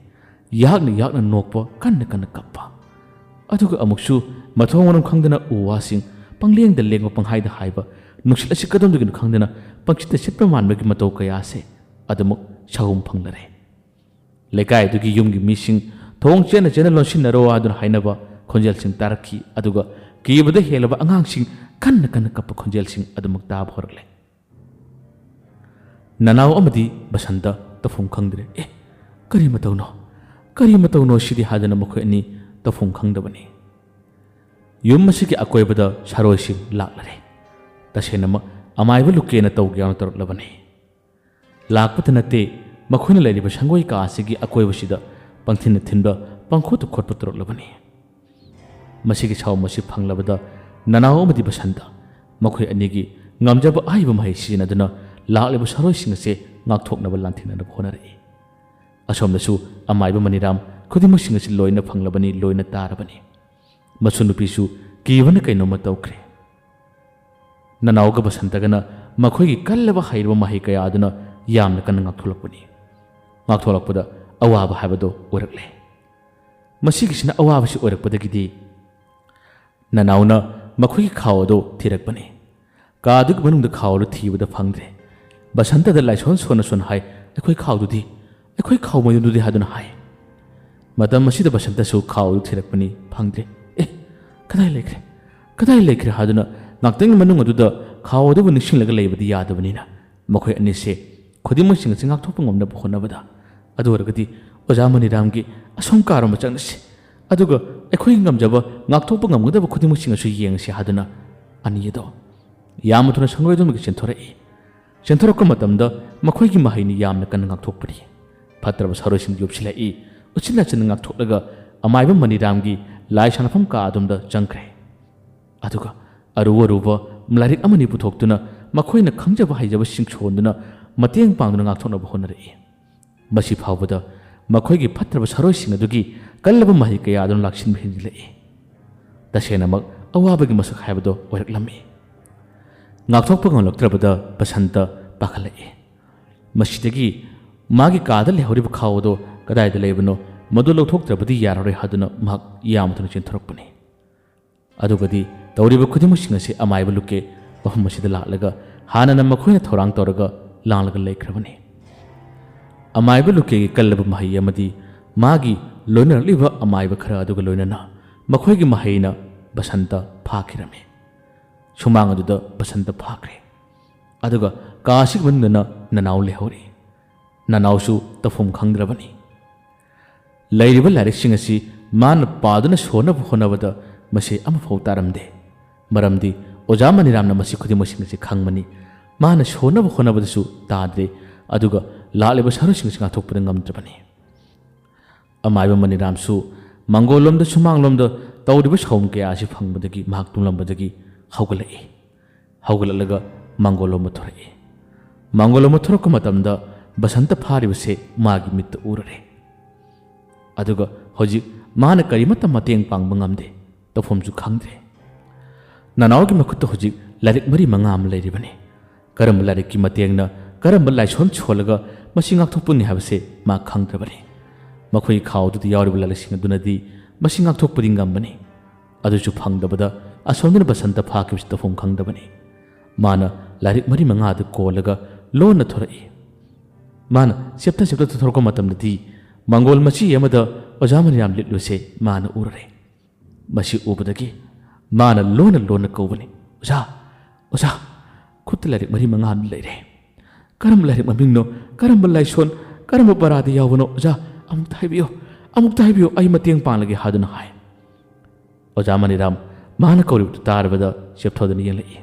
यागना नोकपा कन्न कप्पा अदुगा अमुकसु मथोंगरम खंगदना उवासिंग पंगलेंग लेंगो पंहाइदा हाइबा नुक्सिल असि कदमदगिन खंगदना पंचित सिटपा मानबगी मतौ कयासे अदमुक सावुम फंगलरे लेकाय दुगी युमगी मिसिंग थोंग चेना लोनसिनरो आदुन हाइनबा खोंजेलसिंग तारखी अदुगा कीबदा हेलबा अंगांगसिंग कन्न कप्पा खोंजेलसिंग अदमुक ताब होरले ननाव अमदि बसंत तफुंग खंगदरे करी मतौनो सिदि हादना मखोइ अनि तफुंग खंगदबनी युम मसिगी अकोइबदा सारोइसिंग लाक्लरे तसेनम अमाइबा लुकेना तौग्यान तरलबनी लाकपत नते मखोइना लेरिबा संगोइ कासिगी अकोइबसिदा पंथिन थिनबा पंखोत खोटप तरलबनी मसिगी छाव मसि फंगलबदा ननाव अमदि बसंत मखोइ अनिगी ngamjaba aiba mai sinaduna lakleba saroisingase ngakthoknaba lanthina honare asomdasu amaiba maniram khudimosingase loina phanglabani loina tarabani masunupisu kibana kainoma tawkre nanauga basantagana makhoigi kallaba hairba mahi kaya aduna yamna kan ngakthulakpada awaba habado orakle masigisina awabasi orakpadagidi nanauna makhoigi khawado thirakpani कादुक मनुंग खावल थीबद फंगद्रे बसंत द लाइसन सोन हाय अखोय खावदुदी अखोय खावमयुदुदी हादुन हाय मतम मसिद बसंत सु खावल थिरकपनी फंगद्रे ए कदाय लेखरे हादुन नाक्तंग मनुंग अदुद खावदबु निसिंगलग लेबदी यादबनिना मखोय अनिसे खुदिमसिंग सिंगाक थोप ngomna बखोनबदा अदुरगदी ओजामनि रामगी असंकारम चंगसे अदुगा अखोय ngamjaba ngakthop ngamgदब खुदिमसिंग सु येंगसे हादुना अनियदो यामथुना संगोयदुमगी चेंथोरक मतमदा मखोयगी माहिनी यामना कन ngakthokpari फत्रब सरोइसिंग युपसिलाई उचिना चन ngakthokलागा अमाइबा मनिरामगी लाई सानफम का आदुमदा चंख्रे अदुगा अरुवरुबा मलारिक अमनि पुथोक्तुना मखोयना खंगजबा हाइजबा सिंगसोंदुना मतेंग पांगदुना ngakthoknबा होनरे मसि फावबदा मखोयगी फत्रब सरोइसिंग अदुगी कल्लबा माहि कया आदुन लाक्सिन भेंजिलाई तसेनमक अवाबगी मसक हायबदो ओरकलम्मी ꯉꯥꯛꯊꯣꯛꯄ ꯉꯝꯂꯛꯇ꯭ꯔꯕꯗ ꯕꯁꯟꯇ ꯄꯥꯈꯠꯂꯛꯏ꯫ ꯃꯁꯤꯗꯒꯤ ꯃꯥꯒꯤ ꯀꯥꯗ ꯂꯩꯍꯧꯔꯤꯕ ꯈꯥꯎ ꯑꯗꯨ ꯀꯗꯥꯏꯗ ꯂꯩꯕꯅꯣ ꯃꯗꯨ ꯂꯧꯊꯣꯛꯇ꯭ꯔꯕꯗꯤ ꯌꯥꯔꯔꯣꯏ ꯍꯥꯏꯗꯨꯅ ꯃꯍꯥꯛ ꯌꯥꯝꯅ ꯊꯨꯅ ꯆꯦꯟꯊꯣꯔꯛꯄꯅꯤ꯫ ꯑꯗꯨꯒꯗꯤ ꯇꯧꯔꯤꯕ ꯈꯨꯗꯤꯡꯃꯛꯁꯤꯡ ꯑꯁꯤ ꯑꯃꯥꯏꯕ ꯂꯨꯀꯦ ꯃꯐꯝ ꯑꯁꯤꯗ ꯂꯥꯛꯂꯒ ꯍꯥꯟꯅꯅ ꯃꯈꯣꯏꯅ ꯊꯧꯔꯥꯡ ꯇꯧꯔꯒ ꯂꯥꯡꯂꯒ ꯂꯩꯈ꯭ꯔꯕꯅꯤ꯫ ꯑꯃꯥꯏꯕ ꯂꯨꯀꯦꯒꯤ ꯀꯜꯂꯕ ꯃꯍꯩ ꯑꯃꯗꯤ ꯃꯥꯒꯤ ꯂꯣꯏꯅꯔꯛꯂꯤꯕ ꯑꯃꯥꯏꯕ ꯈꯔ ꯑꯗꯨꯒ ꯂꯣꯏꯅꯅ ꯃꯈꯣꯏꯒꯤ ꯃꯍꯩꯅ ꯕꯁꯟꯇ ꯐꯥꯈꯤꯔꯝꯃꯤ꯫ ꯁꯨꯃꯥꯡ ꯑꯗꯨꯗ ꯕꯁꯟꯇ ꯐꯥꯈ꯭ꯔꯦ꯫ ꯑꯗꯨꯒ ꯀꯥ ꯑꯁꯤꯒꯤ ꯃꯅꯨꯡꯗꯅ ꯅꯅꯥꯎ ꯂꯩꯍꯧꯔꯤ꯫ ꯅꯅꯥꯎꯁꯨ ꯇꯧꯐꯝ ꯈꯪꯗ꯭ꯔꯕꯅꯤ꯫ ꯂꯩꯔꯤꯕ ꯂꯥꯏꯔꯤꯛꯁꯤꯡ ꯑꯁꯤ ꯃꯥꯅ ꯄꯥꯗꯨꯅ ꯁꯣꯟꯅꯕ ꯍꯣꯠꯅꯕꯗ ꯃꯁꯤ ꯑꯃꯐꯥꯎ ꯇꯥꯔꯝꯗꯦ꯫ ꯃꯔꯝꯗꯤ ꯑꯣꯖꯥ ꯃꯅꯤꯔꯥꯝꯅ ꯃꯁꯤ ꯈꯨꯗꯤꯡꯃꯛꯁꯤꯡ ꯑꯁꯤ ꯈꯪꯕꯅꯤ꯫ ꯃꯥꯅ ꯁꯣꯟꯅꯕ ꯍꯣꯠꯅꯕꯗꯁꯨ ꯇꯥꯗ꯭ꯔꯦ꯫ ꯑꯗꯨꯒ ꯂꯥꯛꯂꯤꯕ ꯁꯔꯨꯁꯤꯡ ꯑꯁꯤ ꯉꯥꯛꯊꯣꯛꯄꯗ ꯉꯝꯗ꯭ꯔꯕꯅꯤ꯫ ꯑꯃꯥꯏꯕ ꯃꯅꯤꯔꯥꯝꯁꯨ ꯃꯪꯒꯣꯜꯂꯣꯝꯗ ꯁꯨꯃꯥꯡꯂꯣꯝꯗ ꯇꯧꯔꯤꯕ ꯁꯥꯎꯟ ꯀꯌꯥ ꯑꯁꯤ ꯐꯪꯕꯗꯒꯤ ꯃꯍꯥꯛ ꯇꯨꯝꯂꯝꯕꯗꯒꯤ ꯍꯧꯒꯠꯂꯛꯏ꯫ ꯍꯧꯒꯠꯂꯛꯂꯒ ꯃꯪꯒꯣꯜꯂꯣꯝꯗ ꯊꯣꯔꯛꯏ꯫ ꯃꯪꯒꯣꯜꯂꯣꯝꯗ ꯊꯣꯔꯛꯄ ꯃꯇꯝꯗ ꯕꯁꯟꯇ ꯐꯥꯔꯤꯕꯁꯦ ꯃꯥꯒꯤ ꯃꯤꯠꯇ ꯎꯔꯔꯦ꯫ ꯑꯗꯨꯒ ꯍꯧꯖꯤꯛ ꯃꯥꯅ ꯀꯔꯤꯃꯠꯇ ꯃꯇꯦꯡ ꯄꯥꯡꯕ ꯉꯝꯗꯦ꯫ ꯇꯧꯐꯝꯁꯨ ꯈꯪꯗ꯭ꯔꯦ꯫ ꯅꯅꯥꯎꯒꯤ ꯃꯈꯨꯠꯇ ꯍꯧꯖꯤꯛ ꯂꯥꯏꯔꯤꯛ 4-5 ꯑꯃ ꯂꯩꯔꯤꯕꯅꯤ꯫ ꯀꯔꯝꯕ ꯂꯥꯏꯔꯤꯛꯀꯤ ꯃꯇꯦꯡꯅ ꯀꯔꯝꯕ ꯂꯥꯏꯁꯣꯟ ꯁꯣꯜꯂꯒ ꯃꯁꯤ ꯉꯥꯛꯊꯣꯛꯄꯅꯤ ꯍꯥꯏꯕꯁꯦ ꯃꯥ ꯈꯪꯗ꯭ꯔꯕꯅꯤ꯫ ꯃꯈꯣꯏꯒꯤ ꯈꯥꯎꯗꯨꯗ ꯌꯥꯎꯔꯤꯕ ꯂꯥꯏꯔꯤꯛꯁꯤꯡ ꯑꯗꯨꯅꯗꯤ ꯃꯁꯤ ꯉꯥꯛꯊꯣꯛꯄꯗꯤ ꯉꯝꯕꯅꯤ꯫ ꯑꯗꯨꯁꯨ ꯐꯪꯗꯕꯗ ꯑꯁꯣꯝꯗꯅ ꯕꯁꯟꯇ ꯐꯥꯈꯤꯕꯁꯤ ꯇꯧꯐꯝ ꯈꯪꯗꯕꯅꯤ꯫ ꯃꯥꯅ ꯂꯥꯏꯔꯤꯛ 4-5 ꯑꯗꯨ ꯀꯣꯜꯂꯒ ꯂꯣꯟꯅ ꯊꯣꯔꯛꯏ꯫ ꯃꯥꯅ ꯆꯦꯞꯇ ꯊꯣꯔꯛꯄ ꯃꯇꯝꯗꯗꯤ ꯃꯪꯒꯣꯜ ꯃꯆꯤ ꯑꯃꯗ ꯑꯣꯖꯥ ꯃꯅꯤꯔꯥꯝ ꯂꯤꯠꯂꯨꯁꯦ ꯃꯥꯅ ꯎꯔꯔꯦ꯫ ꯃꯁꯤ ꯎꯕꯗꯒꯤ ꯃꯥꯅ ꯂꯣꯟꯅ ꯀꯧꯕꯅꯤ꯫ ꯑꯣꯖꯥ, ꯑꯣꯖꯥ, ꯈꯨꯠꯇ ꯂꯥꯏꯔꯤꯛ 4-5 ꯑꯃ ꯂꯩꯔꯦ꯫ ꯀꯔꯝꯕ ꯂꯥꯏꯔꯤꯛ ꯃꯃꯤꯡꯅꯣ, ꯀꯔꯝꯕ ꯂꯥꯏꯁꯣꯟ, ꯀꯔꯝꯕ ꯄꯔꯥꯗ ꯌꯥꯎꯕꯅꯣ ꯑꯣꯖꯥ ꯑꯃꯨꯛꯇ ꯍꯥꯏꯕꯤꯌꯨ, ꯑꯃꯨꯛꯇ ꯍꯥꯏꯕꯤꯌꯨ, ꯑꯩ ꯃꯇꯦꯡ ꯄꯥꯡꯂꯒꯦ ꯍꯥꯏꯗꯨꯅ ꯍꯥꯏ꯫ ꯑꯣꯖꯥ ꯃꯅꯤꯔꯥꯝ ꯃꯥꯅ ꯀꯧꯔꯤꯕꯗꯨ ꯇꯥꯔꯕꯗ ꯆꯦꯞꯊꯣꯛꯗꯨꯅ ꯌꯦꯡꯂꯛꯏ꯫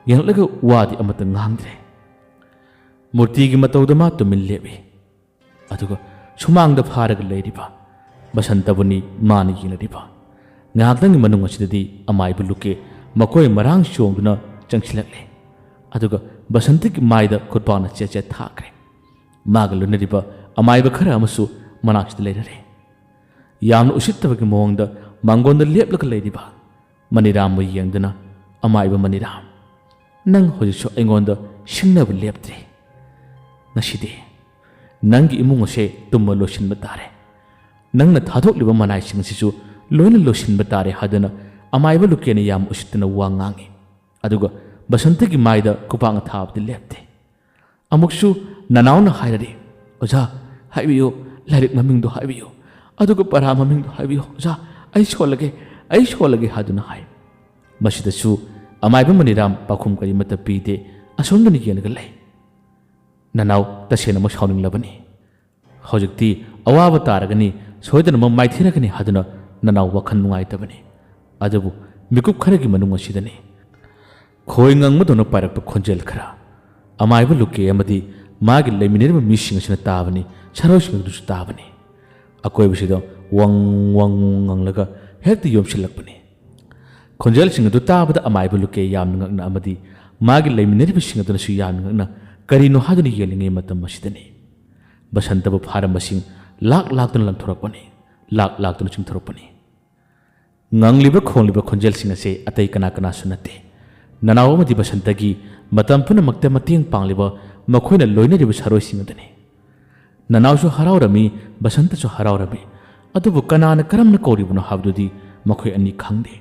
ꯌꯦꯡꯂꯛꯂꯒ ꯋꯥꯗꯤ ꯑꯃꯠꯇ ꯉꯥꯡꯗ꯭ꯔꯦ꯫ ꯃꯨꯔꯇꯤꯒꯤ ꯃꯇꯧꯗ ꯃꯥ ꯇꯨꯃꯤꯟ ꯂꯦꯞꯏ꯫ ꯑꯗꯨꯒ ꯁꯨꯃꯥꯡꯗ ꯐꯥꯔꯒ ꯂꯩꯔꯤꯕ ꯕꯁꯟꯇꯕꯨꯅꯤ ꯃꯥꯅ ꯌꯦꯡꯂꯔꯤꯕ꯫ ꯉꯥꯏꯍꯥꯛꯇꯪꯒꯤ ꯃꯅꯨꯡ ꯑꯁꯤꯗꯗꯤ ꯑꯃꯥꯏꯕ ꯂꯨꯀꯦ ꯃꯈꯣꯏ ꯃꯔꯥꯡ ꯆꯣꯡꯗꯨꯅ ꯆꯪꯁꯤꯜꯂꯛꯂꯦ꯫ ꯑꯗꯨꯒ ꯕꯁꯟꯇꯒꯤ ꯃꯥꯏꯗ ꯈꯨꯠꯄꯥꯛꯅ ꯆꯦꯠ ꯊꯥꯈ꯭ꯔꯦ꯫ ꯃꯥꯒ ꯂꯣꯏꯅꯔꯤꯕ ꯑꯃꯥꯏꯕ ꯈꯔ ꯑꯃꯁꯨ ꯃꯅꯥꯛꯁꯤꯗ ꯂꯩꯔꯔꯦ꯫ ꯌꯥꯝꯅ ꯎꯁꯤꯠꯇꯕꯒꯤ ꯃꯑꯣꯡꯗ ꯃꯥꯡꯒꯣꯟꯗ ꯂꯦꯞꯂꯒ ꯂꯩꯔꯤꯕ ꯃꯅꯤꯔꯥꯝꯕꯨ ꯌꯦꯡꯗꯨꯅ ꯑꯃꯥꯏꯕ ꯃꯅꯤꯔꯥꯝ, ꯅꯪ ꯍꯧꯖꯤꯛꯁꯨ ꯑꯩꯉꯣꯟꯗ ꯁꯤꯡꯅꯕ ꯂꯦꯞꯇ꯭ꯔꯤ꯫ ꯉꯁꯤꯗꯤ ꯅꯪꯒꯤ ꯏꯃꯨꯡ ꯑꯁꯦ ꯇꯨꯝꯃ ꯂꯣꯏꯁꯤꯟꯕ ꯇꯥꯔꯦ꯫ ꯅꯪꯅ ꯊꯥꯗꯣꯛꯂꯤꯕ ꯃꯅꯥꯏꯁꯤꯡ ꯑꯁꯤꯁꯨ ꯂꯣꯏꯅ ꯂꯣꯏꯁꯤꯟꯕ ꯇꯥꯔꯦ ꯍꯥꯏꯗꯨꯅ ꯑꯃꯥꯏꯕ ꯂꯨꯀꯦꯅ ꯌꯥꯝ ꯎꯁꯤꯠꯇꯅ ꯋꯥ ꯉꯥꯡꯏ꯫ ꯑꯗꯨꯒ ꯕꯁꯟꯇꯒꯤ ꯃꯥꯏꯗ ꯈꯨꯄꯥꯛꯅ ꯊꯥꯕꯗꯤ ꯂꯦꯞꯇꯦ꯫ ꯑꯃꯨꯛꯁꯨ ꯅꯅꯥꯎꯅ ꯍꯥꯏꯔꯔꯤ꯫ ꯑꯣꯖꯥ ꯍꯥꯏꯕꯤꯌꯨ, ꯂꯥꯏꯔꯤꯛ ꯃꯃꯤꯡꯗꯣ ꯍꯥꯏꯕꯤꯌꯨ, ꯑꯗꯨꯒ ꯄꯔꯥ ꯃꯃꯤꯡꯗꯣ ꯍꯥꯏꯕꯤꯌꯨ ꯑꯣꯖꯥ, ꯑꯩ ꯁꯣꯜꯂꯒꯦ ꯍꯥꯏꯗꯨꯅ ꯍꯥꯏ꯫ ꯃꯁꯤꯗꯁꯨ ꯑꯃꯥꯏꯕ ꯃꯅꯤꯔꯥꯝ ꯄꯥꯎꯈꯨꯝ ꯀꯔꯤꯃꯠꯇ ꯄꯤꯗꯦ꯫ ꯑꯁꯣꯝꯗꯅ ꯌꯦꯡꯂꯒ ꯂꯩ꯫ ꯅꯅꯥꯎ ꯇꯁꯦꯡꯅꯃꯛ ꯁꯥꯎꯅꯤꯡꯂꯕꯅꯤ꯫ ꯍꯧꯖꯤꯛꯇꯤ ꯑꯋꯥꯕ ꯇꯥꯔꯒꯅꯤ, ꯁꯣꯏꯗꯅꯃꯛ ꯃꯥꯏꯊꯤꯔꯒꯅꯤ ꯍꯥꯏꯗꯨꯅ ꯅꯅꯥꯎ ꯋꯥꯈꯜ ꯅꯨꯡꯉꯥꯏꯇꯕꯅꯤ꯫ ꯑꯗꯨꯕꯨ ꯃꯤꯀꯨꯞ ꯈꯔꯒꯤ ꯃꯅꯨꯡ ꯑꯁꯤꯗꯅꯤ ꯈꯣꯏ ꯉꯪꯕꯗꯧꯅ ꯄꯥꯏꯔꯛꯄ ꯈꯣꯟꯖꯦꯜ ꯈꯔ ꯑꯃꯥꯏꯕ ꯂꯨꯀꯦ ꯑꯃꯗꯤ ꯃꯥꯒꯤ ꯂꯩꯃꯤꯟꯅꯔꯤꯕ ꯃꯤꯁꯤꯡ ꯑꯁꯤꯅ ꯇꯥꯕꯅꯤ꯫ ꯁꯔꯣꯏꯁꯤꯡ ꯑꯗꯨꯁꯨ ꯇꯥꯕꯅꯤ꯫ ꯑꯀꯣꯏꯕꯁꯤꯗ ꯋꯪ ꯋꯪ ꯉꯪꯂꯒ ꯍꯦꯛꯇ ꯌꯣꯝꯁꯤꯜꯂꯛꯄꯅꯤ꯫ ꯈꯣꯟꯖꯦꯜꯁꯤꯡ ꯑꯗꯨ ꯇꯥꯕꯗ ꯑꯃꯥꯏꯕ ꯂꯨꯀꯦ ꯌꯥꯝꯅ ꯉꯛꯅ ꯑꯃꯗꯤ ꯃꯥꯒꯤ ꯂꯩꯃꯤꯟꯅꯔꯤꯕꯁꯤꯡ ꯑꯗꯨꯅꯁꯨ ꯌꯥꯝꯅ ꯉꯛꯅ ꯀꯔꯤꯅꯣ ꯍꯥꯏꯗꯨꯅ ꯌꯦꯡꯂꯤꯉꯩ ꯃꯇꯝ ꯑꯁꯤꯗꯅꯤ ꯕꯁꯟꯇꯕꯨ ꯐꯥꯔꯝꯕꯁꯤꯡ ꯂꯥꯛꯇꯨꯅ ꯂꯪꯊꯣꯔꯛꯄꯅꯤ, ꯂꯥꯛꯇꯨꯅ ꯆꯤꯡꯊꯣꯔꯛꯄꯅꯤ꯫ ꯉꯪꯂꯤꯕ ꯈꯣꯡꯂꯤꯕ ꯈꯣꯟꯖꯦꯜꯁꯤꯡ ꯑꯁꯤ ꯑꯇꯩ ꯀꯅꯥꯁꯨ ꯅꯠꯇꯦ, ꯅꯅꯥꯎ ꯑꯃꯗꯤ ꯕꯁꯟꯇꯒꯤ ꯃꯇꯝ ꯄꯨꯝꯅꯃꯛꯇ ꯃꯇꯦꯡ ꯄꯥꯡꯂꯤꯕ ꯃꯈꯣꯏꯅ ꯂꯣꯏꯅꯔꯤꯕ ꯁꯔꯣꯏꯁꯤꯡ ꯑꯗꯨꯅꯤ꯫ ꯅꯅꯥꯎꯁꯨ ꯍꯔꯥꯎꯔꯝꯃꯤ, ꯕꯁꯟꯇꯁꯨ ꯍꯔꯥꯎꯔꯝꯃꯤ꯫ ꯑꯗꯨꯕꯨ ꯀꯅꯥꯅ ꯀꯔꯝꯅ ꯀꯧꯔꯤꯕꯅꯣ ꯍꯥꯏꯕꯗꯨꯗꯤ ꯃꯈꯣꯏ ꯑꯅꯤ ꯈꯪꯗꯦ꯫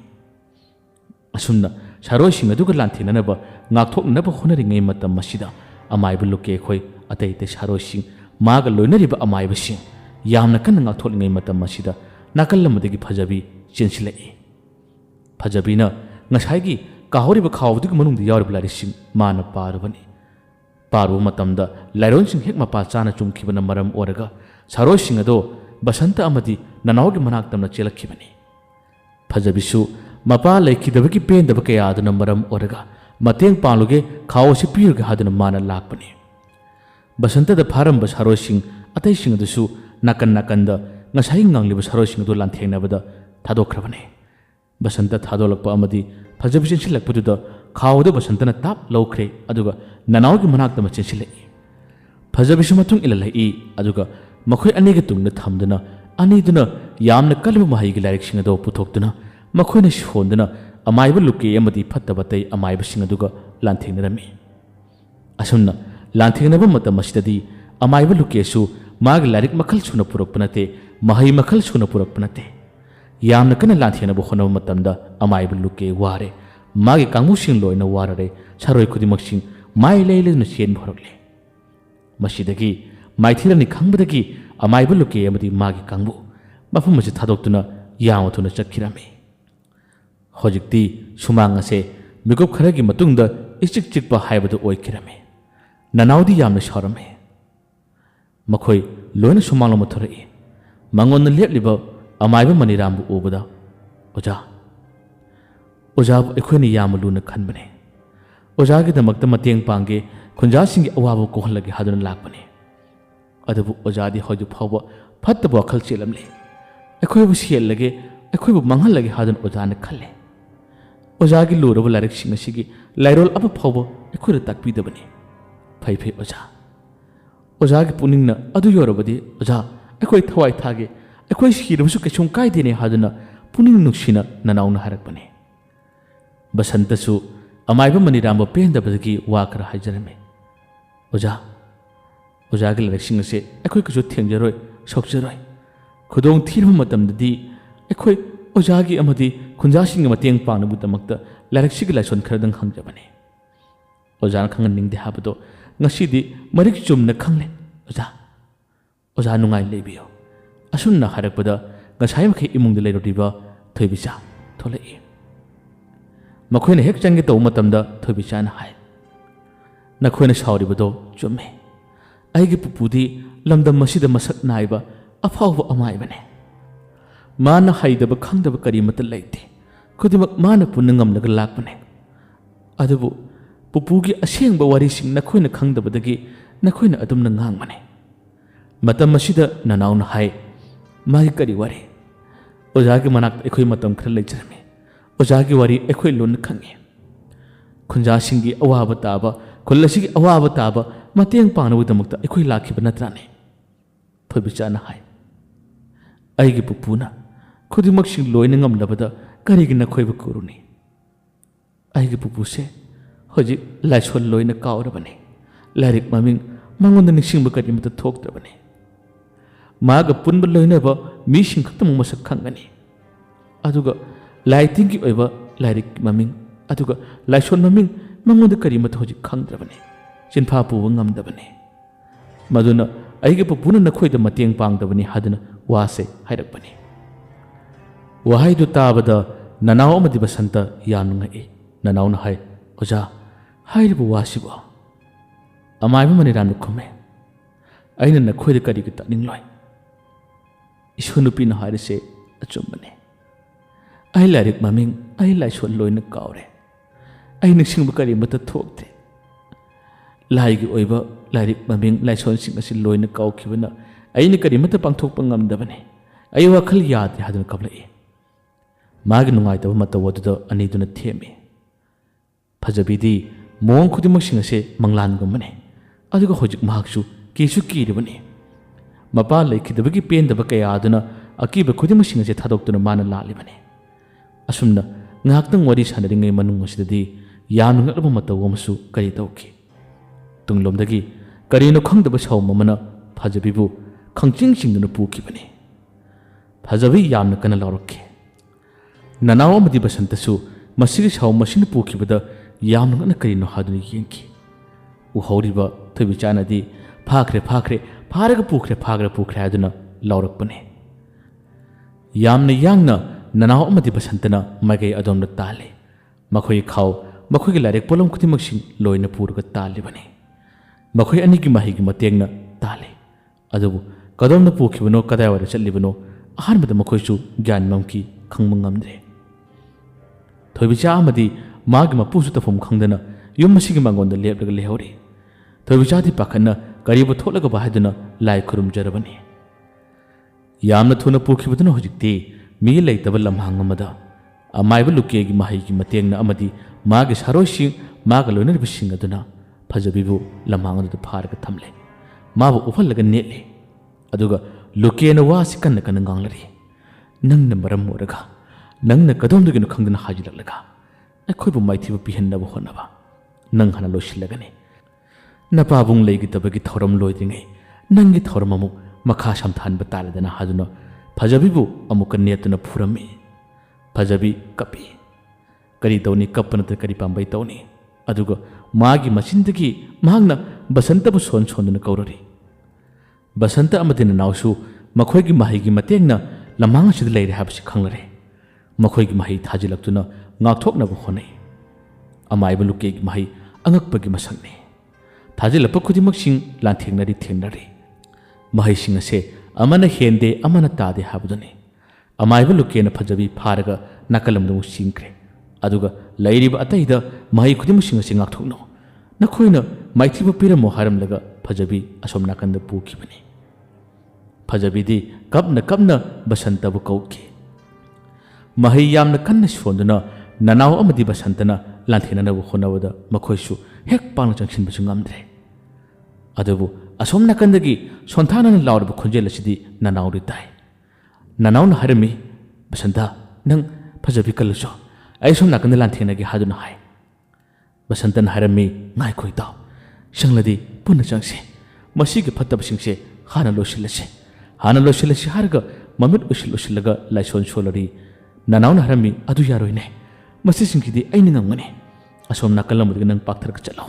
ꯑꯁꯨꯝꯅ ꯁꯔꯣꯏꯁꯤꯡ ꯑꯗꯨꯒ ꯂꯥꯟꯊꯦꯡꯅꯅꯕ ꯉꯥꯛꯊꯣꯛꯅꯅꯕ ꯍꯣꯠꯅꯔꯤꯉꯩ ꯃꯇꯝ ꯑꯁꯤꯗ ꯑꯃꯥꯏꯕ ꯂꯨꯀꯦ ꯑꯩꯈꯣꯏ ꯑꯇꯩ ꯁꯔꯣꯏꯁꯤꯡ ꯃꯥꯒ ꯂꯣꯏꯅꯔꯤꯕ ꯑꯃꯥꯏꯕꯁꯤꯡ ꯌꯥꯝꯅ ꯀꯟꯅ ꯉꯥꯛꯊꯣꯛꯂꯤꯉꯩ ꯃꯇꯝ ꯑꯁꯤꯗ ꯅꯥꯀꯜ ꯑꯃꯗꯒꯤ ꯐꯖꯕꯤ ꯆꯦꯟꯁꯤꯜꯂꯛꯏ꯫ ꯐꯖꯕꯤꯅ ꯉꯁꯥꯏꯒꯤ ꯀꯥꯍꯧꯔꯤꯕ ꯈꯥꯎꯗꯨꯒꯤ ꯃꯅꯨꯡꯗ ꯌꯥꯎꯔꯤꯕ ꯂꯥꯏꯔꯤꯛꯁꯤꯡ ꯃꯥꯅ ꯄꯥꯔꯨꯕꯅꯤ꯫ ꯄꯥꯔꯨꯕ ꯃꯇꯝꯗ ꯂꯥꯏꯔꯣꯟꯁꯤꯡ ꯍꯦꯛ ꯃꯄꯥ ꯆꯥꯅ ꯆꯨꯝꯈꯤꯕꯅ ꯃꯔꯝ ꯑꯣꯏꯔꯒ ꯁꯔꯣꯏꯁꯤꯡ ꯑꯗꯣ ꯕꯁꯟꯇ ꯑꯃꯗꯤ ꯅꯅꯥꯎꯒꯤ ꯃꯅꯥꯛꯇꯝꯅ ꯆꯦꯜꯂꯛꯈꯤꯕꯅꯤ꯫ ꯐꯖꯕꯤꯁꯨ ꯃꯄꯥ ꯂꯩꯈꯤꯗꯕꯒꯤ ꯄꯦꯟꯗꯕ ꯀꯌꯥ ꯑꯗꯨꯅ ꯃꯔꯝ ꯑꯣꯏꯔꯒ ꯃꯇꯦꯡ ꯄꯥꯡꯂꯨꯒꯦ, ꯈꯥꯎ ꯑꯁꯤ ꯄꯤꯔꯨꯒꯦ ꯍꯥꯏꯗꯨꯅ ꯃꯥꯅ ꯂꯥꯛꯄꯅꯤ꯫ ꯕꯁꯟꯇꯗ ꯐꯥꯔꯝꯕ ꯁꯔꯣꯏꯁꯤꯡ ꯑꯇꯩꯁꯤꯡ ꯑꯗꯨꯁꯨ ꯅꯥꯀꯟꯗ ꯉꯁꯥꯏ ꯉꯪꯂꯤꯕ ꯁꯔꯣꯏꯁꯤꯡ ꯑꯗꯨ ꯂꯥꯟꯊꯦꯡꯅꯕꯗ ꯊꯥꯗꯣꯛꯈ꯭ꯔꯕꯅꯤ꯫ ꯕꯁꯟꯇ ꯊꯥꯗꯣꯛꯂꯛꯄ ꯑꯃꯗꯤ ꯐꯖꯕꯤ ꯆꯦꯟꯁꯤꯜꯂꯛꯄꯗꯨꯗ ꯈꯥꯎꯗ ꯕꯁꯟꯇꯅ ꯇꯥꯞ ꯂꯧꯈ꯭ꯔꯦ꯫ ꯑꯗꯨꯒ ꯅꯅꯥꯎꯒꯤ ꯃꯅꯥꯛꯇ ꯑꯃ ꯆꯦꯟꯁꯤꯜꯂꯛꯏ꯫ ꯐꯖꯕꯤꯁꯨ ꯃꯇꯨꯡ ꯏꯜꯂꯛꯏ꯫ ꯑꯗꯨꯒ ꯃꯈꯣꯏ ꯑꯅꯤꯒꯤ ꯇꯨꯡꯗ ꯊꯝꯗꯨꯅ ꯑꯅꯤꯗꯨꯅ ꯌꯥꯝꯅ ꯀꯜꯂꯕ ꯃꯍꯩꯒꯤ ꯂꯥꯏꯔꯤꯛꯁꯤꯡ ꯑꯗꯨ ꯄꯨꯊꯣꯛꯇꯨꯅ ꯃꯈꯣꯏꯅ ꯁꯣꯟꯗꯨꯅ ꯑꯃꯥꯏꯕ ꯂꯨꯀꯦ ꯑꯃꯗꯤ ꯐꯠꯇꯕ ꯑꯇꯩ ꯑꯃꯥꯏꯕꯁꯤꯡ ꯑꯗꯨꯒ लांथेंनरमी असुमना लांथेंनब मतम असिददी अमाइब लुकेसु मागी लारिक मखल सुना पुरक्प नते महै मखल सुना पुरक्प नते यामना कन लांथेंनब होनब मतमदा अमाइब लुके वारे मागी कांगमुसिंग लोइना वाररे सरोय खुदिमक्सिंग माइ लेलेना चेन भरकले मसिदगी माइथिरनि खंबदगी अमाइब लुके अमदी मागी कांगबु मफम असे थादोक्तुना याम थुना चखिरमे हजिक्ति सुमांग असे मिकुप खरगी मतुंगदा इचिक चिकपा हाइबदु ओइखिरमे ननाउदी यामना सारमे मखोय लोइना सुमांग मथरई मंगोन लेपलिबा अमाइब मनिरामबु ओबदा ओजा ओजाबु एखोयनि याम लुना खनबने ओजागी दमक्ता मतेंग पांगे खुंजासिंगी अवाबु कोहलगे हादुना लाकबने अदबु ओजादी हजु फावबा फत्तब वखल चेलमले एखोयबु सियलगे एखोयबु मंगहलगे हादुना ओजाना खल्ले ओजागी लुरबु लारिकसिंग असिगी लाइरोल अब फावबा एखोयदा ताकपिदबने फै फै ओजा ओजागी पुनिंगना अदु योरबदि ओजा एखोय थवाय थागे एखोय सिरबसु केसुम कायदेने हादुना पुनिंग नुक्सिना ननाउना हारकबने बसंतसु अमाइब मनिराम पेंदबदगी वाकर हाइजरमे ओजा ओजागी लारिकसिंग असे एखोय कजु थेंजरोय सोकजरोय खुदोंग थीरब मतमददी एखोय ओजागी अमदी खुंजासिंग मतेंग पांगबुदमक्ता लारिकसिगी लाइसोन खरदंग खंगजबने ओजाना खंगनिंगदे हाबदो ngasiदी मरिक चुमना खंगले ओजा ओजा नुंगाई लेबियो असुमना हारकपदा ngасai मखे इमुंगद लेरोदिबा थोइबिचा थोलई मखोयना हेक चंगे तौ मतमदा थोइबिचाना हाय नखोयना सावरिबदो चुमे आइगी पुपुदी लमदम मसिदा मसक नाइबा अफावबा अमाइबने माना हाइदब खंगदब करिमत लैते खुदिमक माना पुनंगमलग लाकबने अदबु पुपुगी असेंग वारीसिंग नखोयना खंगदबदगी नखोयना अदुमना ngangbane मतम मसिदा ननाउना हाय मागी करी वारी ओजागी मनाक एखोय मतम खर लेजरमे ओजागी वारी एखोय लोन खंगे खुंजासिंगी अवाब ताबा खुल्लसिगी अवाब ताबा मतेंग पानबुदमक्ता एखोय लाखिब नत्राने थोइबिचाना हाय आइगी पुपुना खुदिमक्सिंग लोइना ngamlabada करिगी नखोयब कुरुनी आइगी पुपुसे हजि लाइसोल लोइना कावरबने लारिक ममिंग मंगोंद निसिंब करिमत थोक्तबने माग पुनब लोइनब मिसिंग खतम मसक खंगनी अदुगा लाइटिंगी ओइबा लारिक ममिंग अदुगा लाइसोल ममिंग मंगोंद करिमत हजि खंगद्रबने चिनफा पुव ngamdabane मदुना आइगे पुपुना नखोयद मतेंग पांगदबने हादना वासे हाइरकबने वहाइदु ताबदा ननाव अमदि बसंत यानुंगई ननाउना हाय ओजा हाइरिबु वासिबो अमाइब मनिराम खुमे अइना नखोयद करिग तनिंगलोय इसु नुपिना हारिसे अचुमबने आई लारिक ममिंग आई लाइसोल लोइना कावरे आई निसिंब करिमत थोक्ते लाइगी ओइबा लारिक ममिंग लाइसोल सिंग असि लोइना कावखिबना अइना करिमत पांगथोकप ngamdabane आई वखल यादे हादन कबलई मागी नुंगाइतब मतवदुद अनिदुना थेमे फजबीदी मोंग खुदिमक्सिंग असे मंगलानगुमने अदुगा होजिक महाकसु केसु कीरिबने मपा लेखिदबगी पेंदब कयादुना अकीब खुदिमक्सिंग असे थादोक्तुना माना लालिबने असुमना ngaktang wari sanadingai manung asidadi yanugalaba matawamsu kari tawki tunglomdagi karino khangdaba sawmamana fajabibu khangchingsingduna pukibane fajabi yamna kana lawrakke nanaw amadi basantasu masigi saw masina pukibada yamna ngana karino haduni yenki uhoriba thibichanadi phakre pharaga pukre aduna lawrakpane yamna yangna ननाव अमदि बसंतना मगै अदोम ताले मखोय खाव मखोय लाइरेक pollen खुदिमक्सिंग लोइना पुरग तालिबने मखोय अनिगी महिगी मतेंगना ताले अदुबु कदोमना पुखिबनो कदायवर चलिबनो अहानबद मखोयसु ज्ञान ममकी खंगमंगमद्रे थोइबिचा अमदि मागी मपुसु तफुम खंगदना yum मसिगी मंगोंद लेबलग लेहौरी थोइबिचादि पाखना करिबो थोलग बाहादुना लाइ खुरुम जरबने यामना थुना पुखिबदनो होजिक्ति मी लेतब लम्हांगमदा अमाइब लुकेगी माहिगी मतेंगना अमदि मागे सारोइसिंग मागा लोइनरबिसिंग अदुना फजबिबु लम्हांगदु फारग थमले माबु उफलग नेले अदुगा लुकेना वासि कन्न कन्न गांगलरी नंगना मरम मोरगा नंगना कदोमदगिनो खंगदना हाजिलगलगा अखोइबु माइथिबु पिहन्नबु होनबा nang hana losilagani napabung leigitabagi thoram loidringai nangi thoram amuk makha samthan bataladana haduna phajabibu amuka netuna phurami phajabi kapi kari tawni kappanata kari pambai tawni aduga magi machindagi mahangna basanta bu son sonduna kaurari basanta amadina nausu makhoigi mahigi matengna lamang sid leire habsi khanglare makhoigi mahi thajilaktuna ngakthokna bu khonai amaiba luke gi mahi angakpagi masakne thajilapa khudimaksing lanthengnari thengnari mahi sing ase amana hende amana tade habudani amaiba lukena phajabi pharaga nakalamdu singkre aduga lairiba ataida mahi khudimaksing ase ngakthokno nakhoina maithiba piramo haramlaga phajabi asom nakanda pukhibani phajabi kapna basanta bu kauki mahi yamna kanna sonduna nanaw amadi basantana lanthena bu khonawada makhoisu hek pang changsin bu ngamdre adubu asom nakandagi sonthana lawrbu khonjel asidi nanaw ri tai nanaw na harmi basanta nang phajabi kalso ai som nakanda lanthena gi haduna hai basanta na harmi ngai khoi taw sangladi punna changse masigi phatab singse hana losilase harga mamit usilaga laison solari nanaw na harmi adu yaroine masi singkidi aini ngamngani asom nakalamudi nang pakthar ka chalo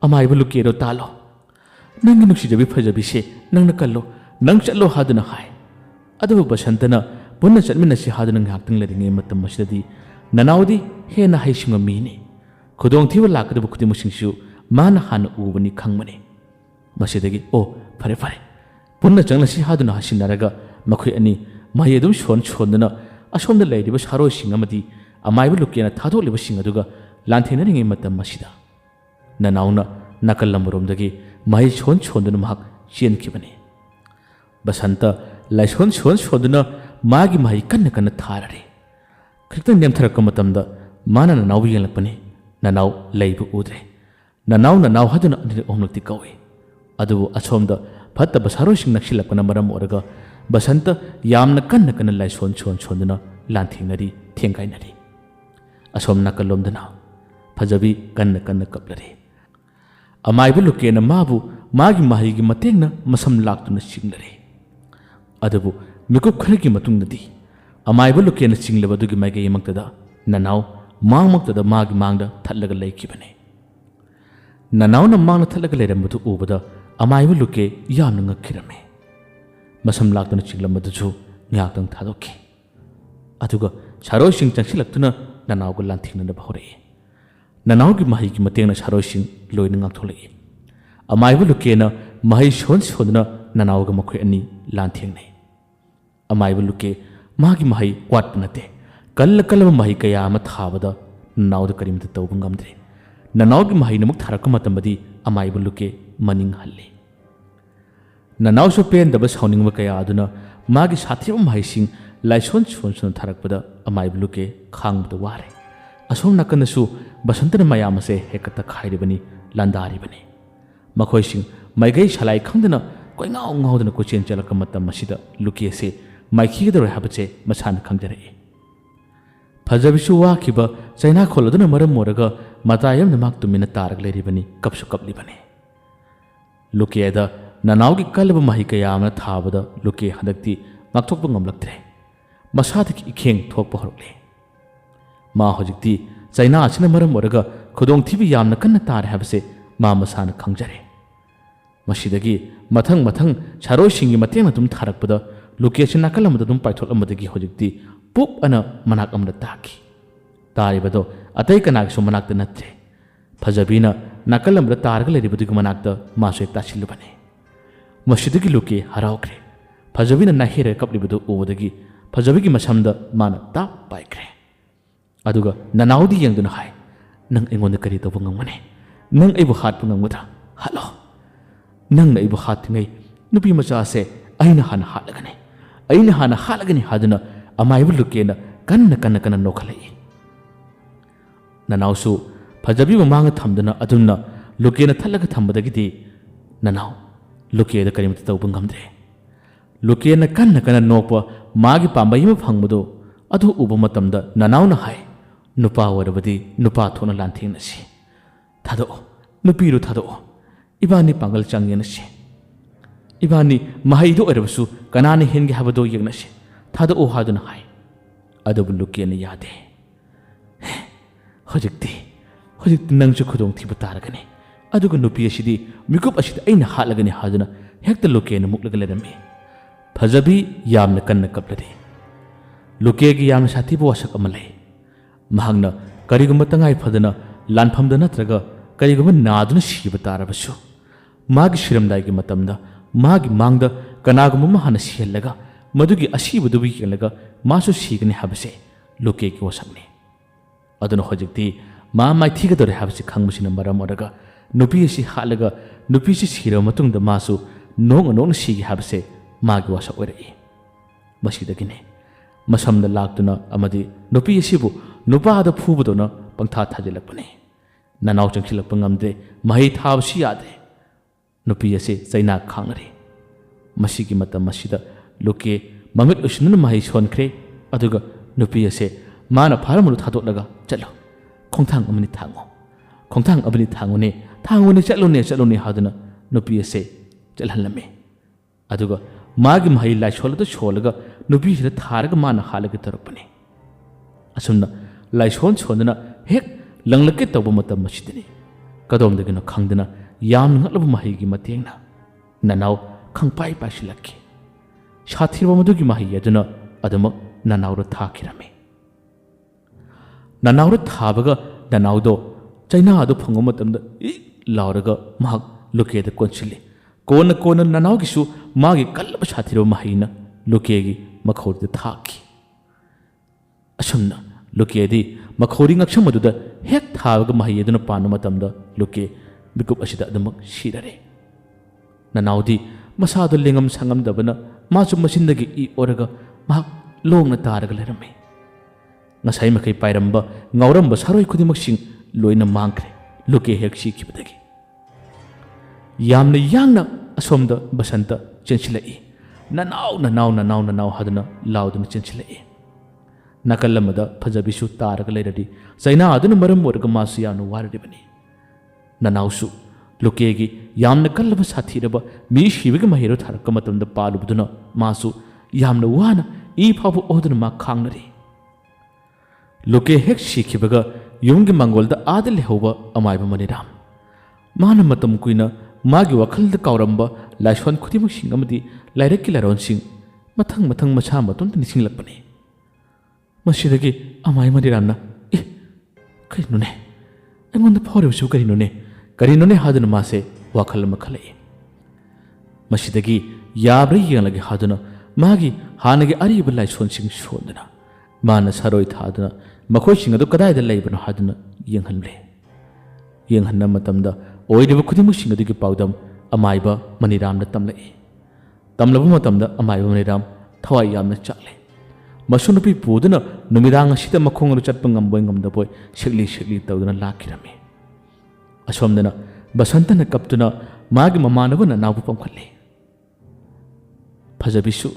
amai bu lukero talo nangi nuksijabi phajabi se nang nakallo nang chalo haduna hai adu basantana punna chatmina si haduna nghaktang ladinge matam masidi nanawdi he na haisinga mini khudong thiwa lakadu khudi musingsu mana hana ubani khangmani masidagi o fare punna changla si haduna hasinaraga makhoi ani mai adum sondana asomda leiriba saro singamadi amaibu lukena thadoliba singaduga lanthena matam masida nanawna nakalamromdagi mai sondana mahak chenkibani basanta laison sondana magi mai kanna tharare khitang nemtharaka matamda mana nanaw yelapani nanaw leibu udre nanaw haduna ani omlukti kawe adu asomda fatta basaro sing naksilapana maram oraga basanta yamna kanna laison sondana lanthinari thengkainari asom nakalomdana phajabi kanna kaplare amaibu lukena mabu magi mahigi matengna masam laktuna singlare adabu mikup kharagi matungdadi amaibu lukena singlabadugi maige yemangtada nanaw mangmaktada magi mangda thatlaga leikibane nanaw na mangna thatlaga leirambadu ubada amaibu luke yamna ngakhirame masam laktuna singlamadu ngaktang thadokki aduga saroi sing changsilaktuna nanaw gu lanthingna bahore nanaw gi mahi gi matengna saroi sing loina ngakthole amaibu lukena mahi sondna nanaw ga makhoi ani lanthingne amaibu luke magi mahi kwatnate kalla mahi kaya ama thabada nanaw da karimta tawbu ngamdre nanaw gi mahi namuk tharak matambadi amaibu luke maning halle nanaw so pen daba sauning ma kaya aduna magi sathiba mahi sing laison tharakpada amaibu luke khangda ware asom nakanasu basantana mayamase hekata khairibani landaribani makhoi sing maigai salai khangdana koi ngaudana ko chen chalaka matam masida luke se maikhi da habache masan khangjare phajabisu wa khiba chaina kholaduna maram moraga matayam namak tumina tarak leribani kapsu kaplibani luke da nanawgi kalba mahi kayamna thabada luke hadakti ngakthokpa ngamlaktre masatiki ikheng thokpa horokle ma hojikti chaina achina maram oraga khudong thibi yamna kanna tar habse ma masana khangjare masidagi mathang charoi singi mateng tum tharakpada location nakalamda dum paithol amadagi hojikti pup ana manak amda taki taribado atai kanak so manakta natre phajabina nakalamda targa leribadu manakta masoi tasilubane masidagi loke haraukre phajabina nahire kaplibadu obadagi phajabigi masamda mana ta paikre aduga nanawdi yangduna hai nang engonda kari to bangmane nang aibu hat pungamudra halo nang na aibu hat ngai nupi macha se aina hana halagani haduna amaibu lukena kanna nokhalai nanawsu phajabi mamanga thamduna adunna lukena thalaga thambadagidi nanaw lukeda karimta tawbu ngamdre lukena kanna nokpa magi pambai ma phangmudo adu uba matamda nanawna hai nupa warabadi nupa thona lanthing nasi थादो नुपीरो थादो इबानी पांगल चांगेनसे इबानी महाईदो अरबसु कनाने हेनगे हाबदो यंगनसे थादो हादुन हाय अदबु लुकेन यादे हजिक्ति नंगसु खुदोंग थिबु तारगने अदुग नुपी असिदी मिकुप असिद अइना हालगने हादुना हेक्ता लुकेन मुक्लग लेरमे फजबी यामना कन्न कपलदे लुकेगी यामना साथीबु वासक अमा लै महांगना करिगुम्बा तंगाई फदना लानफमदा नत्रगा करिगुम्बा नादुना सिबा तारबसु मागी शिरमदाइगी मतमदा मागी मांगदा कनागुम्बा महाना सिहल्लगा मदुगी असिबुदुबु यंगलगा मासु सिगने हाबसे लुकेगी वासकने अदुना हजिक्ति मा माइथिगदरे हाबसे खंगबसिना मरम ओरगा नुपी असि हालगा नुपी सि सिरा मतुंगदा मासु नोंग सिगी हाबसे मागी वासक ओरई मसिदगिने मसमदा लाक्तुना अमदि नुपी असिबु नुपादा फुबदोना पंथा थाजिलकपने ननाव चंखिलकप ngamde मही थाबसि यादे नुपी असे चैना खांगरे मसिगी मतम मसिदा लुके ममित उष्णुन मही सोनख्रे अदुगा नुपी असे माना फारमुनु थादोलगा चलो खोंथांग अमनि थांगोने चलोने हादुना नुपी असे चलहलमे अदुगा मागी मही लाइसोलद सोलगा नुपी सिदा थारगा माना हालगे तरपने असुमना लाइसोन सोनना हेक लंगलके तब मतम मसिदने कदोमदगिनो खंगदना याम ngलब महीगी मतेंगना ननाव खंगपाई पासिलक्के साथिरबा मदुगी मही अदुना अदमक ननावरो थाखिरमे ननावरो थाबगा ननावदो चाइना अदु फंगो मतमदा इ लावरगा महक लुकेद कोनसिले कोन ननावगिसु मागी कल्लब साथिरबा महीना लुकेगी मखौरद थाखि असुमना लुकेदी मखौरी ngaksham aduda hek thaga mahi aduna panu matamda luke bikup asida adumak sirare nanaudi masadu lingam sangam dabana masu masindagi I oraga mahak longna taraga lerame ngasai makai pairamba ngauramba saroi khudimak sing loina mangkre luke hek sikibadagi yamna yangna asomda basanta chenchilai nanaw haduna lauduna chenchilai नकलमदा फजबिसु तारगा लेरदि चाइना अदुन मरम ओरगा मासु यानु वारदिबनि ननाउसु लुकेगी यामना कल्लब साथीरबा मी शिबगे महिरो थारक मतमदा पालुबदुना मासु यामना वाना इ फाबु ओदुन मा खांगनरि लुके हेक सिखिबगा युमगे मंगोलदा आदल लेहौबा अमाइबा मनिराम माना मतम कुइना मागी वखलदा कावरंबा लाइसोन खुदिमक सिंगमदि लाइरकि लारोनसिंग मथंग मछा मतुन निसिंगलपनि मसीदगी अमाय मनिरामना ए करिनुने अमोंद फौरबसु करिनुने हादुन मासे वाखल मखलै मसीदगी याब्रे यंगलगे हादुन मागी हानगे अरिब लाइसोनसिंग सोदना माना सरोय थादुना मखोयसिंग अदु कदायदा लैबनो हादुना यंगहन्ना मतमदा ओइदबा खुदिमुसिंग अदुगी पाउदम अमायबा मनिरामना तमलबा मतमदा अमायबा मनिराम थवाय यामना चाले मसुनुपी पुदुना नुमिदांग असिदा मखोंगरु Chatap ngamboi ngamdaboi shigli tawduna lakirame asomdana basantana kaptuna magi mamanabana nabu pamkhalle fajabisu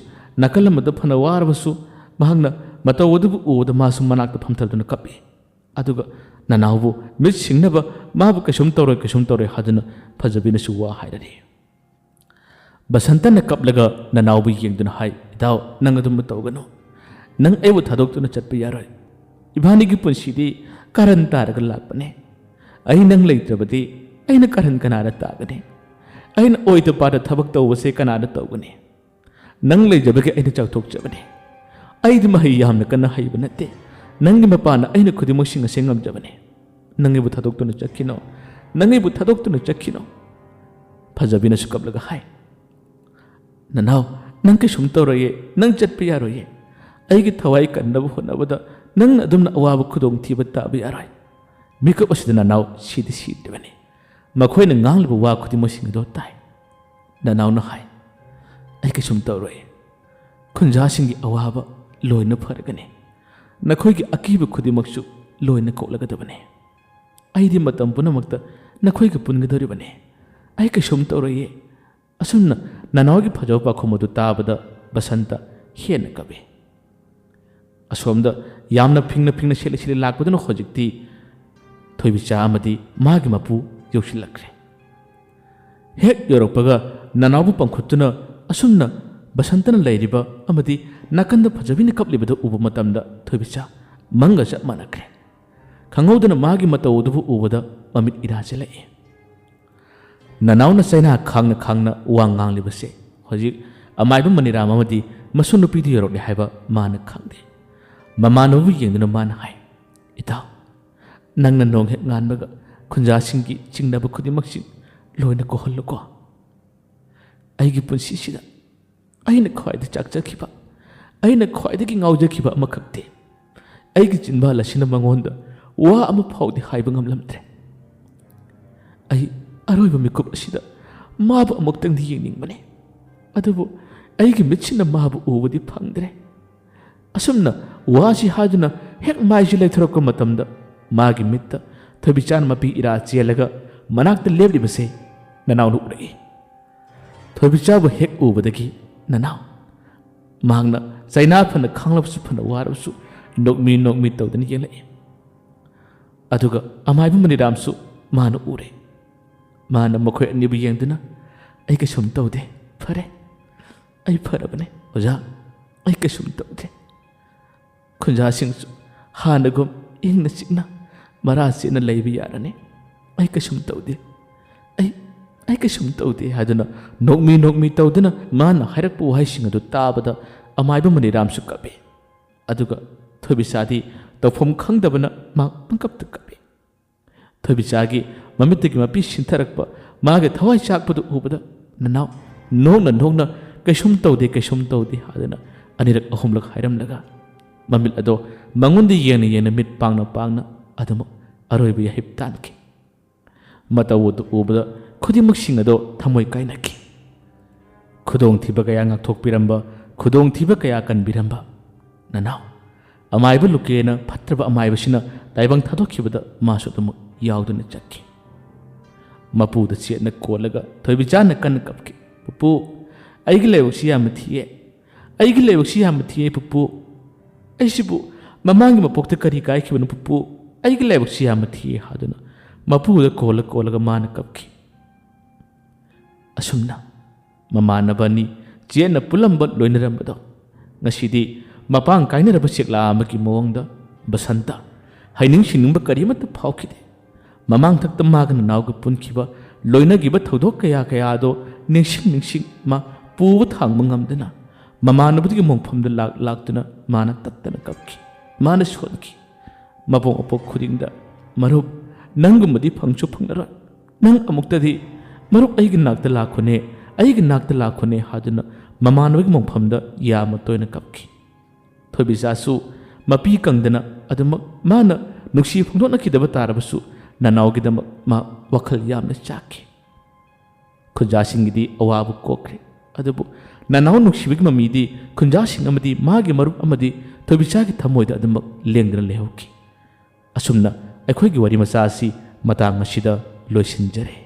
nakalamada phana warbasu mahagna matawdu oda masu manakta phamthaduna kapi aduga nanawu mit singnaba mabu kasum tawre haduna fajabina suwa hairari basantana kaplaga nanawu yengduna hai daw nangadum tawgano नंग एवं थादोक्तुना चटपे यारोय इबानीगी पुंसीदी करन तारगा लापने अहि नंग लेत्रबदी अइना करन कनारा तागने अइना ओइद पादा थबक तौबसे कनारा तौगने नंग लेजबगे अइना चाउथोकजबने अइदि महि यामना कन्ना हाइबा नते नंगी मपाना अइना खुदिमोसिंग सेंगमजबने नंगेबु थादोक्तुना चक्किनो फजबिना सुकबलगा हाय ननाव नंग के सुम तौरये नंग चटपे यारोये अैगी थवाई कन्नब होनबदा नंग अदुमना अवाब खुदोंग थिबा ताबा यारोय मिकप असिदा ननाव सिदबने मखोयना ngangleba wa खुदिमोसिंग दो ताय ननावना हाय अै कसुम तौरोय खुंजासिंगी अवाब लोयना फरगने नखोयगी अकीब खुदिमकसु लोयना कोलगदबने अैदि मतम पुनमक्ता नखोयगी पुनगदरिबने अै कसुम तौरोय असुमना ननावगी फजौ पाखोमदु ताबदा बसंता हेन कबे असोमदा यामना फिंगना सेले लाकपदुना होजिक्ति थोइबिचा अमदी मागी मपू यौसिलक्रे हेक योरपगा ननाबु पंखुतुना असुमना बसंतना लैरिबा अमदी नाकंद फजबिन कपलिबदो उबु मतमदा थोइबिचा मंगा चप मानक्रे खंगौदना मागी मतौदबु उबदा ममित इराजले ननाउना सैना खांगना खांगना वांगांगलिबसे हजिक अमाइबु मनिराम अमदी मसु नुपीदु योरकले हाइबा माना खांगदे ममानोबु येंदुना माना हाय इताव नंगना नोंग हेक nganbaga खुंजासिंगी चिंगनाबु खुदिमक्सि लोइना कोहल्लुको अइगी पुंसिसिदा अइना ख्वाइदा चाकचखिबा अइना ख्वाइदगी ngaujakiba amakhakte अइगी चिनबा लसिना मंगोंदा वा अमा फाउदि हाइबा ngamlamtre अइ अरोइबा मिकुप असिदा माबु अमुक्तंगदि येंगनिंगबने अदुबु अइगी मिचिना माबु उबदि फंगद्रे असुमना वासी हाजुना हेक माइजि लेथरको मतमदा मागी मित्ता थोइबिचान मपी इरा चेलगा मनाक्ता लेबलिबसे ननाउनु उरई थोइबिचाबु हेक उबदगी ननाउ मांगना चाइना फन खांगलबसु फन वारबसु नोकमी तौदनी येलई अदुगा अमाइबु मनिरामसु माना उरे माना मखोय अनिबु येंदुना अइ कसुम तौदे फरे अइ फरबने ओजा अइ कसुम तौदे खुंजासिंगसु हानगुम इंगना चिकना मरासेना लैबि यारने अइ कसुम तौदे अइ कसुम तौदे हादुना नोकमी तौदना माना हाइरकपु वाहिसिंग अदु ताबदा अमाइबु मनिरामसु कबे अदुगा थोइबिचादी तौफम खंगदबना मा पंकपत कबे थोइबिचागी ममितगी मपि सिंथरकपा मागे थवाइ चाकपदु उबदा ननाउ नोंगना कसुम तौदे हादुना अनिरक अहुमलक हाइरमलगा ममिल अदो मंगुंदी येना मिट पांगना अदमु अरोइबु यहिप तानकी मतवुदु उबदा खुदिमक्सिंग अदो थमोय काइनकी खुदोंग थिबा कया ngakthokpiramba खुदोंग थिबा कया कनबिरamba ननाउ अमाइबु लुकेना फत्रबा अमाइबसिना ताइबंग थादोखिबदा मासु तुम यावदुना चक्की मपुदा चेतना कोलगा थोइबिचाना कन कपकी पुपु अइगी लेवक्सि याम थिए पुपु अइसिबु ममांगी मपोक्ता करी काइखिबनु पुपु अइगी लेवक्सि याम थिए हादुना मपुदा कोलगा माना कपकी असुमना ममानबनी चेना पुलंबा लोइनरंबदो ngasiदी मपांग काइनरबा चेकला अमगी मोंगदा बसंता हाइनिंग सिनिंगबा करिमत फाउखिदे ममांग थक्ता मागना नावगा पुनखिबा लोइनगिबा थौदोक कया निंगसिंग मा पुबा थांगबा ngamdana ममानबदगी मोंगफमदा लाक्तुना माना तत्तना कपकी माना सोलकी मपोंग अपो खुदिंगदा मरुप नंगुमदी फंगचु फंगनरोय नंग अमुक्तदी मरुप अइगी नाक्ता लाखोने हादुना ममानबगी मोंगफमदा यामा तोयना कपकी थोइबिचासु मपी कंगदना अदुमक माना नुक्सी फंगदोनखिदबा तारबसु ननाउगिदमक मा वखल यामना चाकी खुंजासिंगदी अवाबु कोख्रे अदुबु ननाउ नुक्सीबिगी ममीदी खुंजासिंग अमदी मागे मरुप अमदी थोइबिचागी थमोयदा अदुमक लेंगदना लेहौकी असुमना अखोइगी वरी मचासी मतांग असिदा लोइसिनजरे।